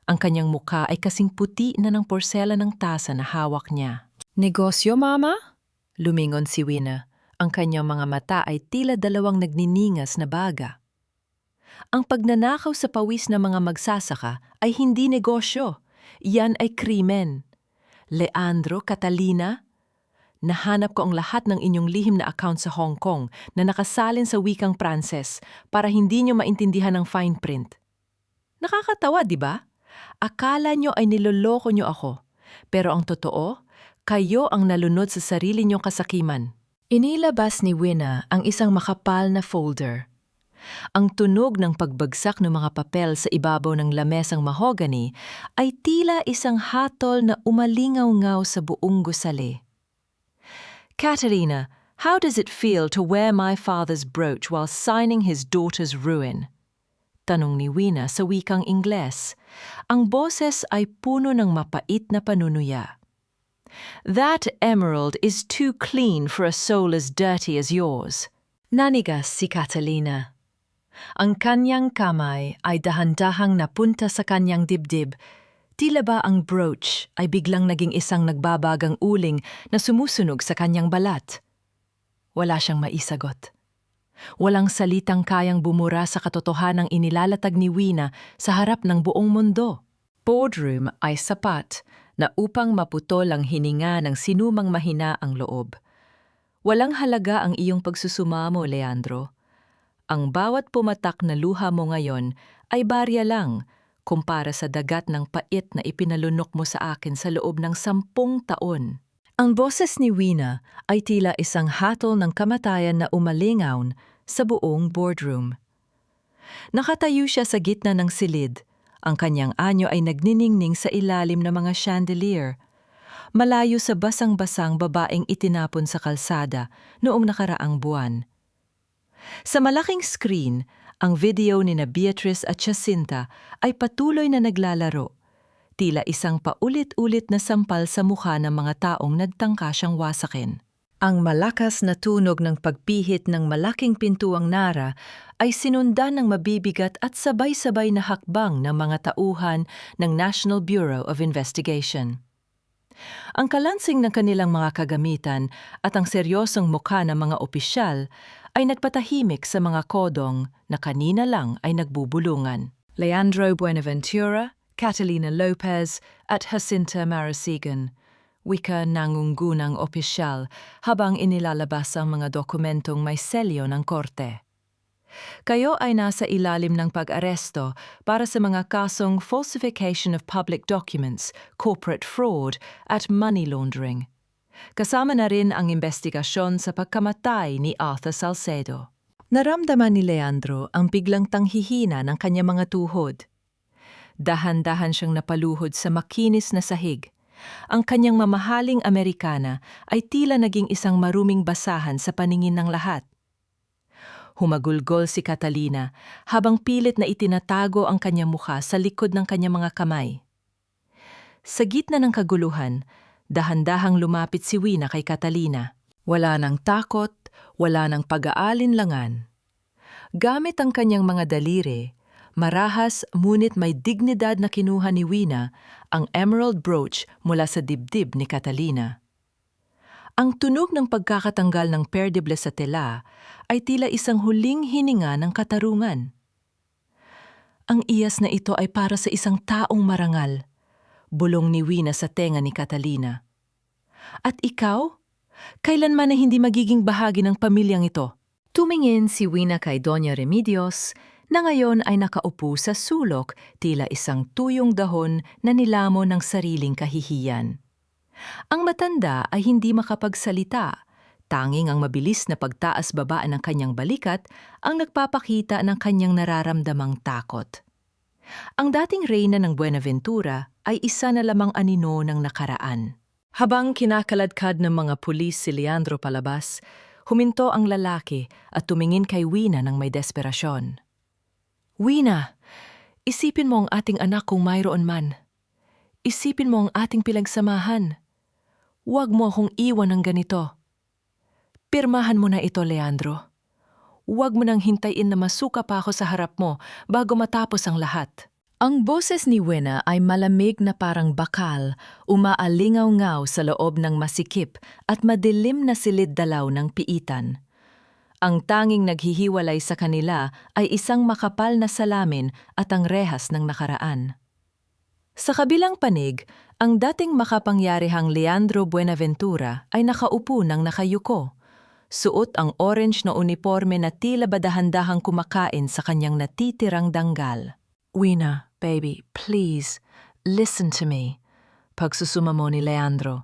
Ang kanyang mukha ay kasing puti na ng porsela ng tasa na hawak niya. Negosyo, Mama? Lumingon si Wina. Ang kanyang mga mata ay tila dalawang nagniningas na baga. Ang pagnanakaw sa pawis ng mga magsasaka ay hindi negosyo. Yan ay krimen. Leandro, Catalina, nahanap ko ang lahat ng inyong lihim na account sa Hong Kong na nakasalin sa wikang Pranses para hindi nyo maintindihan ng fine print. Nakakatawa, di ba? Akala nyo ay niloloko nyo ako, pero ang totoo, kayo ang nalunod sa sarili nyong kasakiman. Inilabas ni Wina ang isang makapal na folder. Ang tunog ng pagbagsak ng mga papel sa ibabaw ng lamesang mahogany ay tila isang hatol na umalingaw-ngaw sa buong gusali. Katerina, how does it feel to wear my father's brooch while signing his daughter's ruin? Tanong ni Wina sa wikang Ingles. Ang boses ay puno ng mapait na panunuya. That emerald is too clean for a soul as dirty as yours. Nanigas si Catalina. Ang kanyang kamay ay dahan-dahang napunta sa kanyang dibdib. Tila ba ang brooch ay biglang naging isang nagbabagang uling na sumusunog sa kanyang balat? Wala siyang maisagot. Walang salitang kayang bumura sa katotohanang inilalatag ni Wina sa harap ng buong mundo. Boardroom ay sapat na upang maputol ang hininga ng sinumang mahina ang loob. Walang halaga ang iyong pagsusumamo, Leandro. Ang bawat pumatak na luha mo ngayon ay barya lang kumpara sa dagat ng pait na ipinalunok mo sa akin sa loob ng 10 taon. Ang boses ni Wina ay tila isang hatol ng kamatayan na umalingaw sa buong boardroom. Nakatayo siya sa gitna ng silid. Ang kanyang anyo ay nagniningning sa ilalim ng mga chandelier. Malayo sa basang-basang babaeng itinapon sa kalsada noong nakaraang buwan. Sa malaking screen, ang video ni na Beatrice at Jacinta ay patuloy na naglalaro. Tila isang paulit-ulit na sampal sa mukha ng mga taong nagtangka siyang wasakin. Ang malakas na tunog ng pagpihit ng malaking pintuang Nara ay sinundan ng mabibigat at sabay-sabay na hakbang ng mga tauhan ng National Bureau of Investigation. Ang kalansing ng kanilang mga kagamitan at ang seryosong mukha ng mga opisyal ay nagpatahimik sa mga kodong na kanina lang ay nagbubulungan. Leandro Buenaventura, Catalina Lopez at Jacinta Marasigan, wika nangungunang opisyal habang inilalabas ang mga dokumentong may selyo ng korte. Kayo ay nasa ilalim ng pag-aresto para sa mga kasong falsification of public documents, corporate fraud, at money laundering. Kasama na rin ang investigasyon sa pagkamatay ni Arthur Salcedo. Naramdaman ni Leandro ang biglang tanghihina ng kanyang mga tuhod. Dahan-dahan siyang napaluhod sa makinis na sahig. Ang kanyang mamahaling Amerikana ay tila naging isang maruming basahan sa paningin ng lahat. Humagulgol si Catalina habang pilit na itinatago ang kanyang mukha sa likod ng kanyang mga kamay. Sa gitna ng kaguluhan, dahan-dahang lumapit si Wina kay Catalina. Wala nang takot, wala nang pag-aalinlangan. Gamit ang kanyang mga daliri, marahas ngunit may dignidad na kinuha ni Wina ang emerald brooch mula sa dibdib ni Catalina. Ang tunog ng pagkakatanggal ng perdible sa tela ay tila isang huling hininga ng katarungan. Ang iyas na ito ay para sa isang taong marangal, bulong ni Wina sa tenga ni Catalina. At ikaw? Kailanman na hindi magiging bahagi ng pamilyang ito? Tumingin si Wina kay Doña Remedios na ngayon ay nakaupo sa sulok tila isang tuyong dahon na nilamo ng sariling kahihiyan. Ang matanda ay hindi makapagsalita. Tanging ang mabilis na pagtaas-baba ng kanyang balikat ang nagpapakita ng kanyang nararamdamang takot. Ang dating reyna ng Buenaventura ay isa na lamang anino ng nakaraan. Habang kinakaladkad ng mga pulis si Leandro palabas, huminto ang lalaki at tumingin kay Wina ng may desperasyon. Wina, isipin mo ang ating anak kung mayroon man. Isipin mo ang ating pinagsamahan. Huwag mo akong iwan ng ganito. Pirmahan mo na ito, Leandro. Huwag mo nang hintayin na masuka pa ako sa harap mo bago matapos ang lahat. Ang boses ni Wina ay malamig na parang bakal, umaalingaw-ngaw sa loob ng masikip at madilim na silid-dalaw ng piitan. Ang tanging naghihiwalay sa kanila ay isang makapal na salamin at ang rehas ng nakaraan. Sa kabilang panig, ang dating makapangyarihang Leandro Buenaventura ay nakaupo ng nakayuko. Suot ang orange na uniforme na tila ba dahan-dahang kumakain sa kanyang natitirang danggal. Wina, baby, please, listen to me. Pagsusumamo ni Leandro.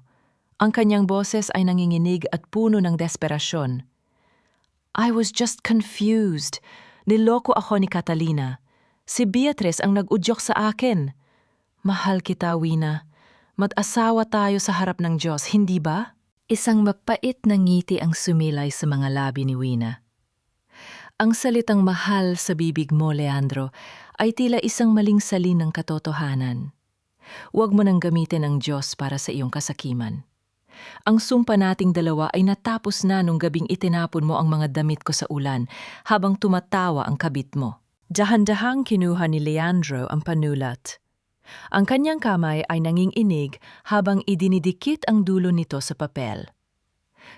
Ang kanyang boses ay nanginginig at puno ng desperasyon. I was just confused. Niloko ako ni Catalina. Si Beatrice ang nag-udyok sa akin. Mahal kita, Wina. Mag-asawa tayo sa harap ng Diyos, hindi ba? Isang mapait na ngiti ang sumilay sa mga labi ni Wina. Ang salitang mahal sa bibig mo, Leandro, ay tila isang maling salin ng katotohanan. Huwag mo nang gamitin ang Diyos para sa iyong kasakiman. Ang sumpa nating dalawa ay natapos na nung gabing itinapon mo ang mga damit ko sa ulan habang tumatawa ang kabit mo. Dahan-dahang kinuha ni Leandro ang panulat. Ang kanyang kamay ay nanginginig habang idinidikit ang dulo nito sa papel.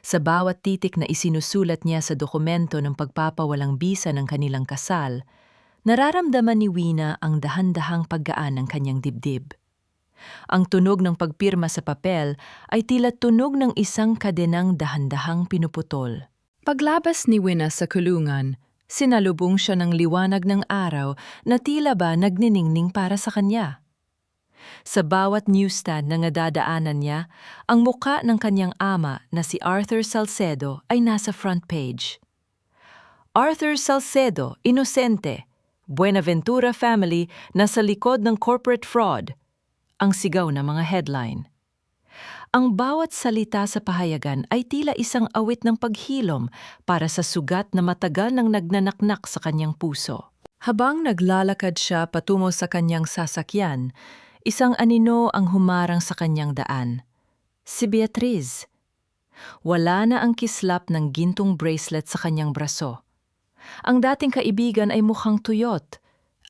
Sa bawat titik na isinusulat niya sa dokumento ng pagpapawalang bisa ng kanilang kasal, nararamdaman ni Wina ang dahan-dahang paggaan ng kanyang dibdib. Ang tunog ng pagpirma sa papel ay tila tunog ng isang kadenang dahan-dahang pinuputol. Paglabas ni Wina sa kulungan, sinalubong siya ng liwanag ng araw na tila ba nagniningning para sa kanya. Sa bawat newsstand na nadadaanan niya, ang muka ng kanyang ama na si Arthur Salcedo ay nasa front page. Arthur Salcedo, inosente. Buenaventura family nasa likod ng corporate fraud. Ang sigaw na mga headline. Ang bawat salita sa pahayagan ay tila isang awit ng paghilom para sa sugat na matagal nang nagnanaknak sa kanyang puso. Habang naglalakad siya patungo sa kanyang sasakyan, isang anino ang humarang sa kanyang daan. Si Beatriz. Wala na ang kislap ng gintong bracelet sa kanyang braso. Ang dating kaibigan ay mukhang tuyot.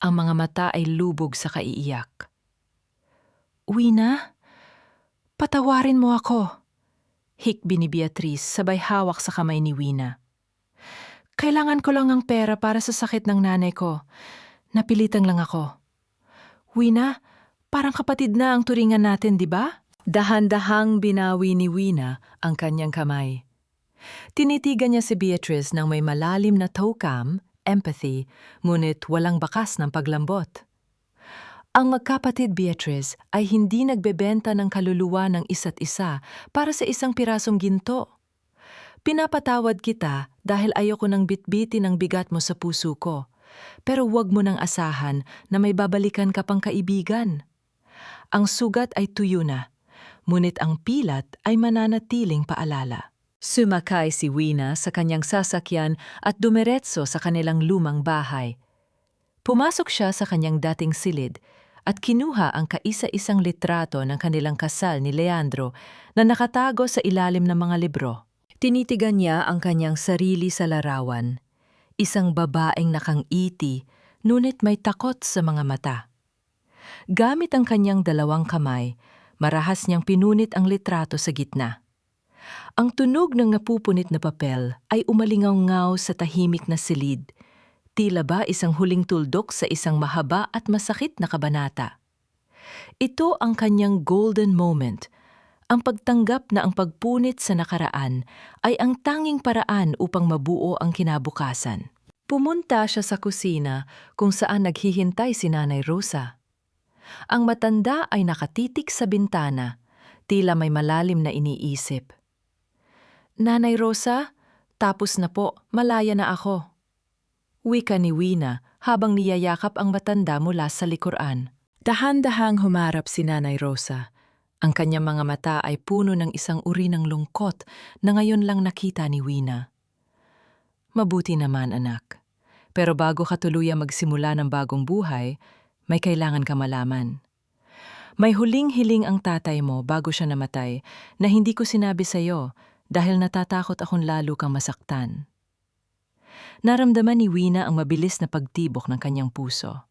Ang mga mata ay lubog sa kaiiyak. Wina, Patawarin mo ako. Hikbi ni Beatrice sabay hawak sa kamay ni Wina. Kailangan ko lang ng pera para sa sakit ng nanay ko. Napilitan lang ako. Wina, parang kapatid na ang turingan natin, di ba? Dahan-dahang binawi ni Wina ang kanyang kamay. Tinitigan niya si Beatrice ng may malalim na tokam, empathy, ngunit walang bakas ng paglambot. Ang magkapatid Beatrice ay hindi nagbebenta ng kaluluwa ng isa't isa para sa isang pirasong ginto. Pinapatawad kita dahil ayoko nang bitbitin ang bigat mo sa puso ko. Pero huwag mo nang asahan na may babalikan ka pang kaibigan. Ang sugat ay tuyo na, ngunit ang pilat ay mananatiling paalala. Sumakay si Wina sa kanyang sasakyan at dumiretso sa kanilang lumang bahay. Pumasok siya sa kanyang dating silid at kinuha ang kaisa-isang litrato ng kanilang kasal ni Leandro na nakatago sa ilalim ng mga libro. Tinitigan niya ang kanyang sarili sa larawan. Isang babaeng nakangiti, ngunit may takot sa mga mata. Gamit ang kanyang dalawang kamay, marahas niyang pinunit ang litrato sa gitna. Ang tunog ng napupunit na papel ay umalingaw-ngaw sa tahimik na silid. Tila ba isang huling tuldok sa isang mahaba at masakit na kabanata. Ito ang kanyang golden moment, ang pagtanggap na ang pagpunit sa nakaraan ay ang tanging paraan upang mabuo ang kinabukasan. Pumunta siya sa kusina kung saan naghihintay si Nanay Rosa. Ang matanda ay nakatitik sa bintana, tila may malalim na iniisip. Nanay Rosa, tapos na po, malaya na ako. Wika ni Wina habang niyayakap ang matanda mula sa likuran. Dahan-dahang humarap si Nanay Rosa. Ang kanyang mga mata ay puno ng isang uri ng lungkot na ngayon lang nakita ni Wina. Mabuti naman, anak. Pero bago ka tuluyang magsimula ng bagong buhay, may kailangan ka malaman. May huling hiling ang tatay mo bago siya namatay na hindi ko sinabi sa iyo dahil natatakot akong lalo kang masaktan. Naramdaman ni Wina ang mabilis na pagtibok ng kanyang puso.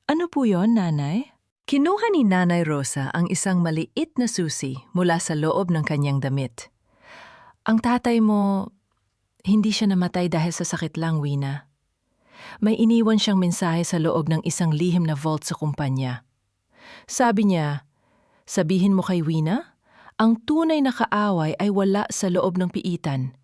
Ano po yon, Nanay? Kinuha ni Nanay Rosa ang isang maliit na susi mula sa loob ng kanyang damit. Ang tatay mo, hindi siya namatay dahil sa sakit lang, Wina. May iniwan siyang mensahe sa loob ng isang lihim na vault sa kumpanya. Sabi niya, sabihin mo kay Wina, ang tunay na kaaway ay wala sa loob ng piitan,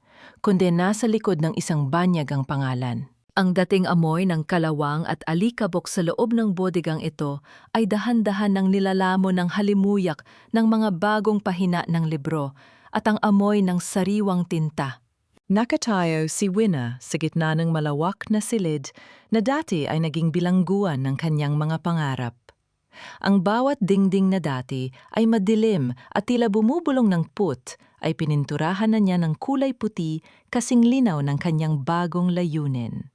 kundi nasa likod ng isang banyag ang pangalan. Ang dating amoy ng kalawang at alikabok sa loob ng bodegang ito ay dahan-dahan ng nilalamo ng halimuyak ng mga bagong pahina ng libro at ang amoy ng sariwang tinta. Nakatayo si Wina sa gitna ng malawak na silid na dati ay naging bilangguan ng kanyang mga pangarap. Ang bawat dingding na dati ay madilim at tila bumubulong ng put ay pininturahan na niya ng kulay puti kasing linaw ng kanyang bagong layunin.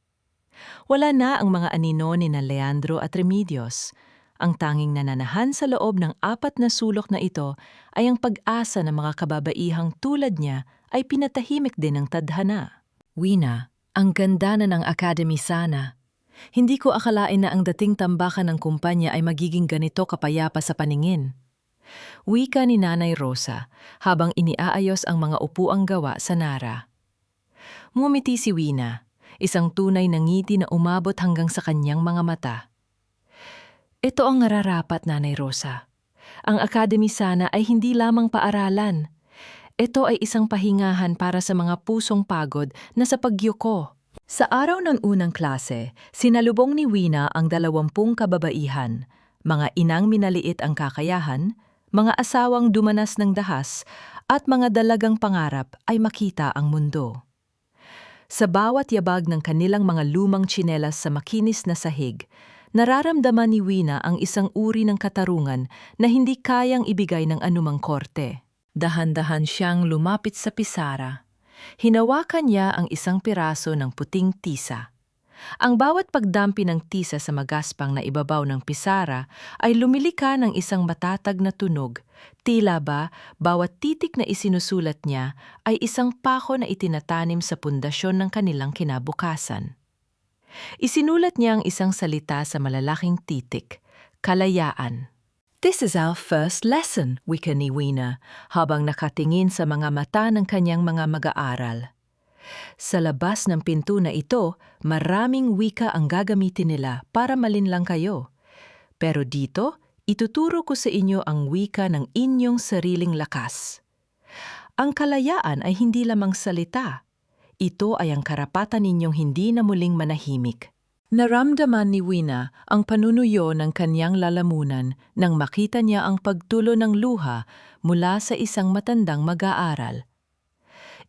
Wala na ang mga anino ni na Leandro at Remedios. Ang tanging nananahan sa loob ng 4 na sulok na ito ay ang pag-asa ng mga kababaihang tulad niya ay pinatahimik din ng tadhana. Wina, ang ganda na ng academy sana. Hindi ko akalain na ang dating tambakan ng kumpanya ay magiging ganito kapayapa sa paningin. Wika ni Nanay Rosa habang iniaayos ang mga upuang gawa sa Nara. Ngumiti si Wina, isang tunay na ngiti na umabot hanggang sa kanyang mga mata. Ito ang nararapat, Nanay Rosa. Ang academy sana ay hindi lamang paaralan. Ito ay isang pahingahan para sa mga pusong pagod na sa pagyuko. Sa araw ng unang klase, sinalubong ni Wina ang 20 kababaihan, mga inang minaliit ang kakayahan, mga asawang dumanas ng dahas, at mga dalagang pangarap ay makita ang mundo. Sa bawat yabag ng kanilang mga lumang tsinelas sa makinis na sahig, nararamdaman ni Wina ang isang uri ng katarungan na hindi kayang ibigay ng anumang korte. Dahan-dahan siyang lumapit sa pisara. Hinawakan niya ang isang piraso ng puting tisa. Ang bawat pagdampi ng tisa sa magaspang na ibabaw ng pisara ay lumilika ng isang matatag na tunog. Tila ba, bawat titik na isinusulat niya ay isang pako na itinatanim sa pundasyon ng kanilang kinabukasan. Isinulat niya ang isang salita sa malalaking titik, kalayaan. This is our first lesson, wika ni Wina, habang nakatingin sa mga mata ng kanyang mga mag-aaral. Sa labas ng pinto na ito, maraming wika ang gagamitin nila para malinlang kayo. Pero dito, ituturo ko sa inyo ang wika ng inyong sariling lakas. Ang kalayaan ay hindi lamang salita. Ito ay ang karapatan ninyong hindi na muling manahimik. Naramdaman ni Wina ang panunuyo ng kanyang lalamunan nang makita niya ang pagtulo ng luha mula sa isang matandang mag-aaral.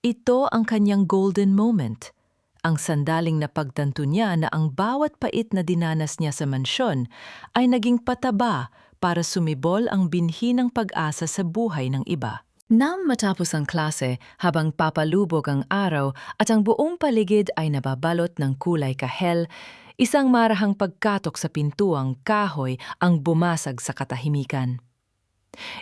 Ito ang kanyang golden moment, ang sandaling napagtanto niya na ang bawat pait na dinanas niya sa mansyon ay naging pataba para sumibol ang binhi ng pag-asa sa buhay ng iba. Nang matapos ang klase, habang papalubog ang araw at ang buong paligid ay nababalot ng kulay kahel, isang marahang pagkatok sa pintuang kahoy ang bumasag sa katahimikan.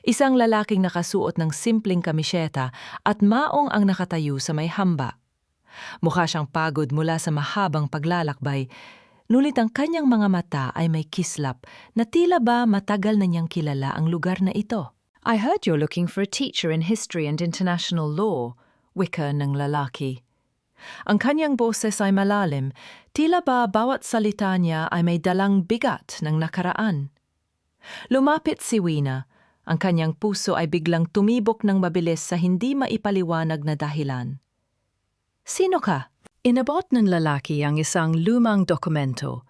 Isang lalaking nakasuot ng simpleng kamisyeta at maong ang nakatayo sa may hamba. Mukha siyang pagod mula sa mahabang paglalakbay, nulit ang kanyang mga mata ay may kislap na tila ba matagal na niyang kilala ang lugar na ito. I heard you're looking for a teacher in history and international law, wika ng lalaki. Ang kanyang boses ay malalim, tila ba bawat salita niya ay may dalang bigat ng nakaraan. Lumapit si Wina, ang kanyang puso ay biglang tumibok ng mabilis sa hindi maipaliwanag na dahilan. Sino ka? Inabot ng lalaki ang isang lumang dokumento,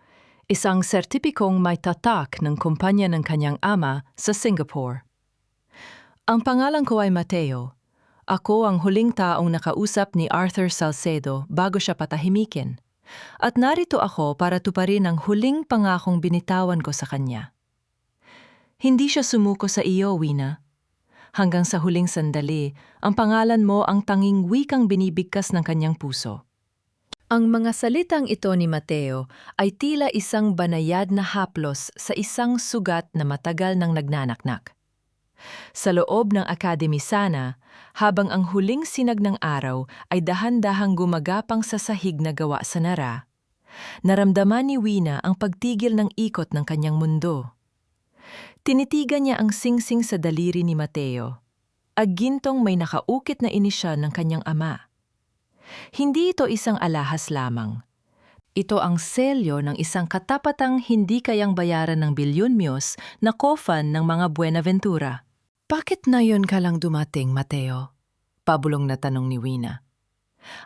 isang sertipikong may tatak ng kumpanya ng kanyang ama sa Singapore. Ang pangalan ko ay Mateo. Ako ang huling taong nakausap ni Arthur Salcedo bago siya patahimikin. At narito ako para tuparin ang huling pangakong binitawan ko sa kanya. Hindi siya sumuko sa iyo, Wina. Hanggang sa huling sandali, ang pangalan mo ang tanging wikang binibigkas ng kanyang puso. Ang mga salitang ito ni Mateo ay tila isang banayad na haplos sa isang sugat na matagal nang nagnanaknak. Sa loob ng Academy sana, habang ang huling sinag ng araw ay dahan-dahang gumagapang sa sahig na gawa sa nara, naramdaman ni Wina ang pagtigil ng ikot ng kanyang mundo. Tinitigan niya ang singsing sa daliri ni Mateo, agintong may nakaukit na inisyal ng kanyang ama. Hindi ito isang alahas lamang. Ito ang selyo ng isang katapatang hindi kayang bayaran ng bilyon-myos na kofan ng mga Buenaventura. Bakit na yun ka lang dumating, Mateo? Pabulong na tanong ni Wina.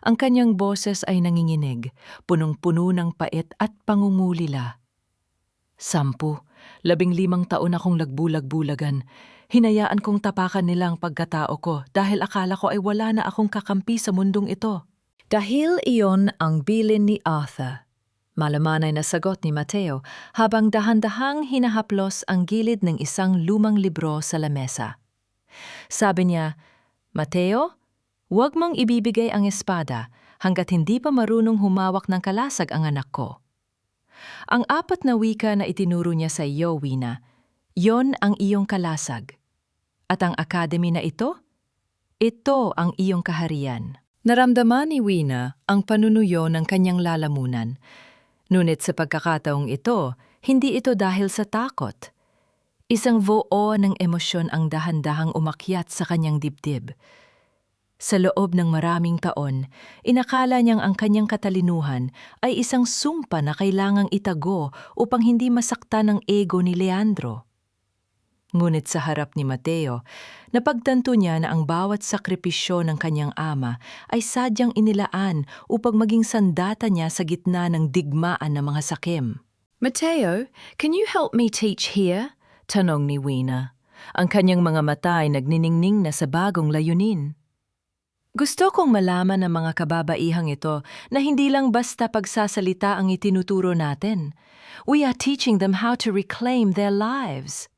Ang kanyang boses ay nanginginig, punong-puno ng pait at pangungulila. 10, 15 taon akong lagbulag-bulagan. Hinayaan kong tapakan nila ang pagkatao ko dahil akala ko ay wala na akong kakampi sa mundong ito. Dahil iyon ang bilin ni Arthur. Malamanay na sagot ni Mateo habang dahan-dahang hinahaplos ang gilid ng isang lumang libro sa lamesa. Sabi niya, Mateo, huwag mong ibibigay ang espada hanggat hindi pa marunong humawak ng kalasag ang anak ko. Ang 4 na wika na itinuro niya sa iyo, Wina, yon ang iyong kalasag. At ang academy na ito ang iyong kaharian. Naramdaman ni Wina ang panunuyo ng kanyang lalamunan. Ngunit sa pagkakataong ito, hindi ito dahil sa takot. Isang buo ng emosyon ang dahan-dahang umakyat sa kanyang dibdib. Sa loob ng maraming taon, inakala niyang ang kanyang katalinuhan ay isang sumpa na kailangang itago upang hindi masaktan ang ego ni Leandro. Ngunit sa harap ni Mateo, napagtanto niya na ang bawat sakripisyo ng kanyang ama ay sadyang inilaan upang maging sandata niya sa gitna ng digmaan ng mga sakim. Mateo, can you help me teach here? Tanong ni Wina. Ang kanyang mga mata ay nagniningning na sa bagong layunin. Gusto kong malaman ng mga kababaihang ito na hindi lang basta pagsasalita ang itinuturo natin. We are teaching them how to reclaim their lives.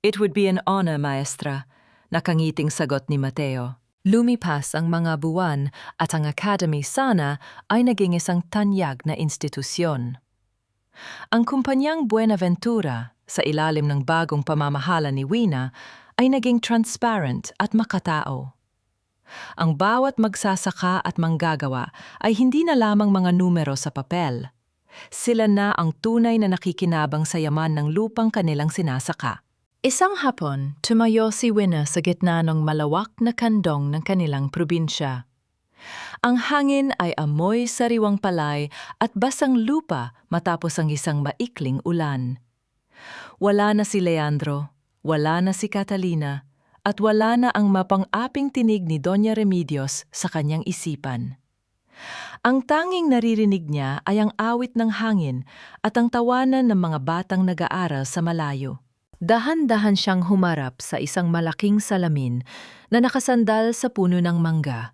It would be an honor, Maestra, nakangiting sagot ni Mateo. Lumipas ang mga buwan at ang academy sana ay naging isang tanyag na institusyon. Ang kumpanyang Buenaventura, sa ilalim ng bagong pamamahala ni Wina, ay naging transparent at makatao. Ang bawat magsasaka at manggagawa ay hindi na lamang mga numero sa papel. Sila na ang tunay na nakikinabang sa yaman ng lupang kanilang sinasaka. Isang hapon, tumayo si Winna sa gitna ng malawak na kandong ng kanilang probinsya. Ang hangin ay amoy sariwang palay at basang lupa matapos ang isang maikling ulan. Wala na si Leandro, wala na si Catalina, at wala na ang mapang-aping tinig ni Doña Remedios sa kanyang isipan. Ang tanging naririnig niya ay ang awit ng hangin at ang tawanan ng mga batang nag-aaral sa malayo. Dahan-dahan siyang humarap sa isang malaking salamin na nakasandal sa puno ng mangga.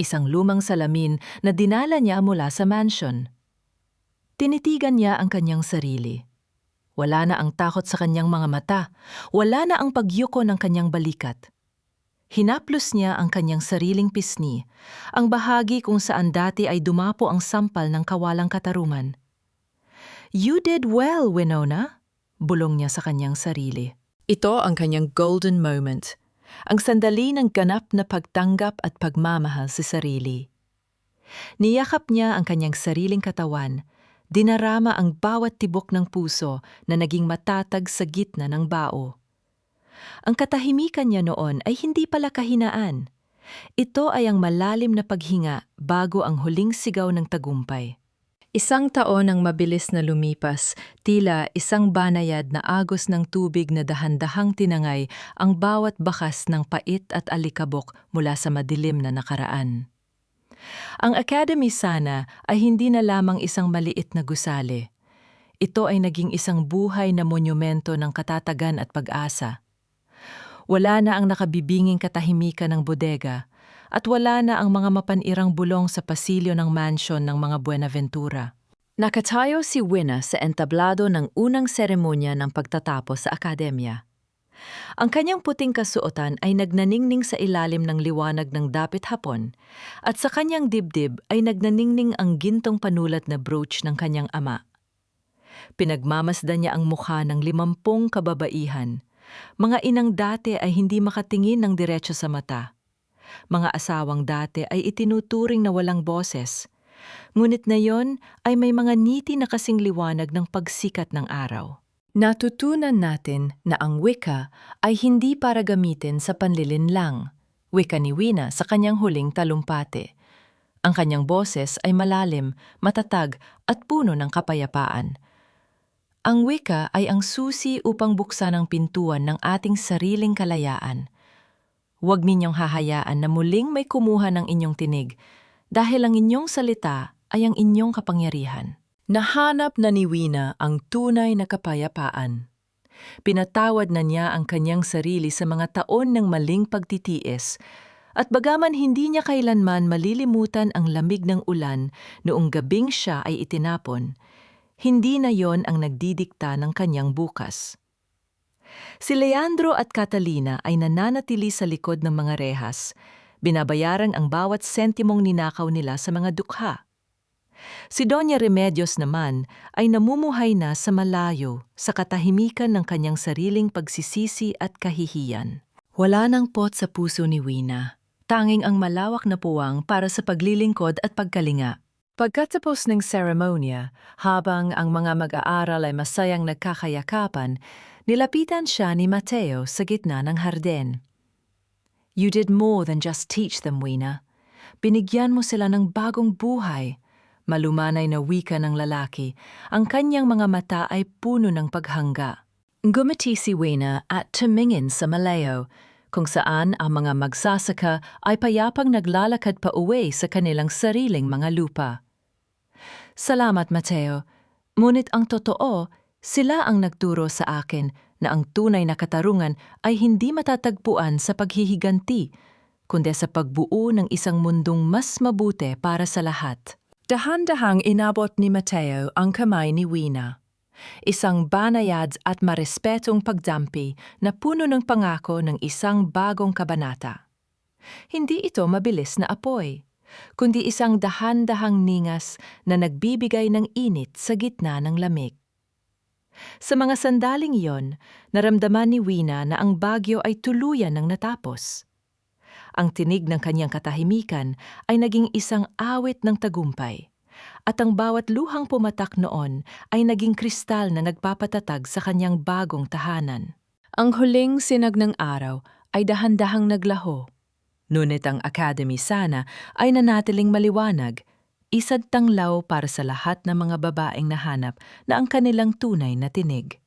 Isang lumang salamin na dinala niya mula sa mansion. Tinitigan niya ang kanyang sarili. Wala na ang takot sa kanyang mga mata. Wala na ang pagyuko ng kanyang balikat. Hinaplos niya ang kanyang sariling pisngi, ang bahagi kung saan dati ay dumapo ang sampal ng kawalang katarungan. "You did well, Winona," bulong niya sa kanyang sarili. Ito ang kanyang golden moment, ang sandali ng ganap na pagtanggap at pagmamahal sa sarili. Niyakap niya ang kanyang sariling katawan, dinarama ang bawat tibok ng puso na naging matatag sa gitna ng bao. Ang katahimikan niya noon ay hindi pala kahinaan. Ito ay ang malalim na paghinga bago ang huling sigaw ng tagumpay. Isang taon ang mabilis na lumipas, tila isang banayad na agos ng tubig na dahan-dahang tinangay ang bawat bakas ng pait at alikabok mula sa madilim na nakaraan. Ang Academy sana ay hindi na lamang isang maliit na gusali. Ito ay naging isang buhay na monumento ng katatagan at pag-asa. Wala na ang nakabibinging katahimikan ng bodega, at wala na ang mga mapanirang bulong sa pasilyo ng mansion ng mga Buenaventura. Nakatayo si Winna sa entablado ng unang seremonya ng pagtatapos sa akademya. Ang kanyang puting kasuotan ay nagnaningning sa ilalim ng liwanag ng dapit hapon, at sa kanyang dibdib ay nagnaningning ang gintong panulat na brooch ng kanyang ama. Pinagmamasdan niya ang mukha ng 50 kababaihan, mga inang dati ay hindi makatingin ng diretso sa mata. Mga asawang dati ay itinuturing na walang boses, ngunit ngayon ay may mga ngiti na kasing liwanag ng pagsikat ng araw. Natutunan natin na ang wika ay hindi para gamitin sa panlilinlang. Wika ni Winna sa kanyang huling talumpati. Ang kanyang boses ay malalim, matatag at puno ng kapayapaan. Ang wika ay ang susi upang buksan ang pintuan ng ating sariling kalayaan. Huwag ninyong hahayaan na muling may kumuha ng inyong tinig dahil ang inyong salita ay ang inyong kapangyarihan. Nahanap na ni Winna ang tunay na kapayapaan. Pinatawad na niya ang kanyang sarili sa mga taon ng maling pagtitiis at bagaman hindi niya kailanman malilimutan ang lamig ng ulan noong gabing siya ay itinapon, hindi na yon ang nagdidikta ng kanyang bukas. Si Leandro at Catalina ay nananatili sa likod ng mga rehas, binabayaran ang bawat sentimong ninakaw nila sa mga dukha. Si Doña Remedios naman ay namumuhay na sa malayo sa katahimikan ng kanyang sariling pagsisisi at kahihiyan. Wala nang pot sa puso ni Winna, tanging ang malawak na puwang para sa paglilingkod at pagkalinga. Pagkatapos ng seremonya, habang ang mga mag-aaral ay masayang nagkakayakapan, nilapitan siya ni Mateo sa gitna ng harden. "You did more than just teach them, Winna. Binigyan mo sila ng bagong buhay." Malumanay na wika ng lalaki, ang kanyang mga mata ay puno ng paghangga. Gumiti si Winna at tumingin sa malayo, kung saan ang mga magsasaka ay payapang naglalakad pa uwi sa kanilang sariling mga lupa. "Salamat, Mateo. Ngunit ang totoo, sila ang nagturo sa akin na ang tunay na katarungan ay hindi matatagpuan sa paghihiganti, kundi sa pagbuo ng isang mundong mas mabuti para sa lahat." Dahan-dahang inabot ni Mateo ang kamay ni Winna. Isang banayad at marespetong pagdampi na puno ng pangako ng isang bagong kabanata. Hindi ito mabilis na apoy, kundi isang dahan-dahang ningas na nagbibigay ng init sa gitna ng lamig. Sa mga sandaling iyon, naramdaman ni Winna na ang bagyo ay tuluyan ng natapos. Ang tinig ng kanyang katahimikan ay naging isang awit ng tagumpay, at ang bawat luhang pumatak noon ay naging kristal na nagpapatatag sa kanyang bagong tahanan. Ang huling sinag ng araw ay dahan-dahang naglaho. Ngunit ang Academy sana ay nanatiling maliwanag, isad tanglaw para sa lahat ng mga babaeng nahanap na ang kanilang tunay na tinig.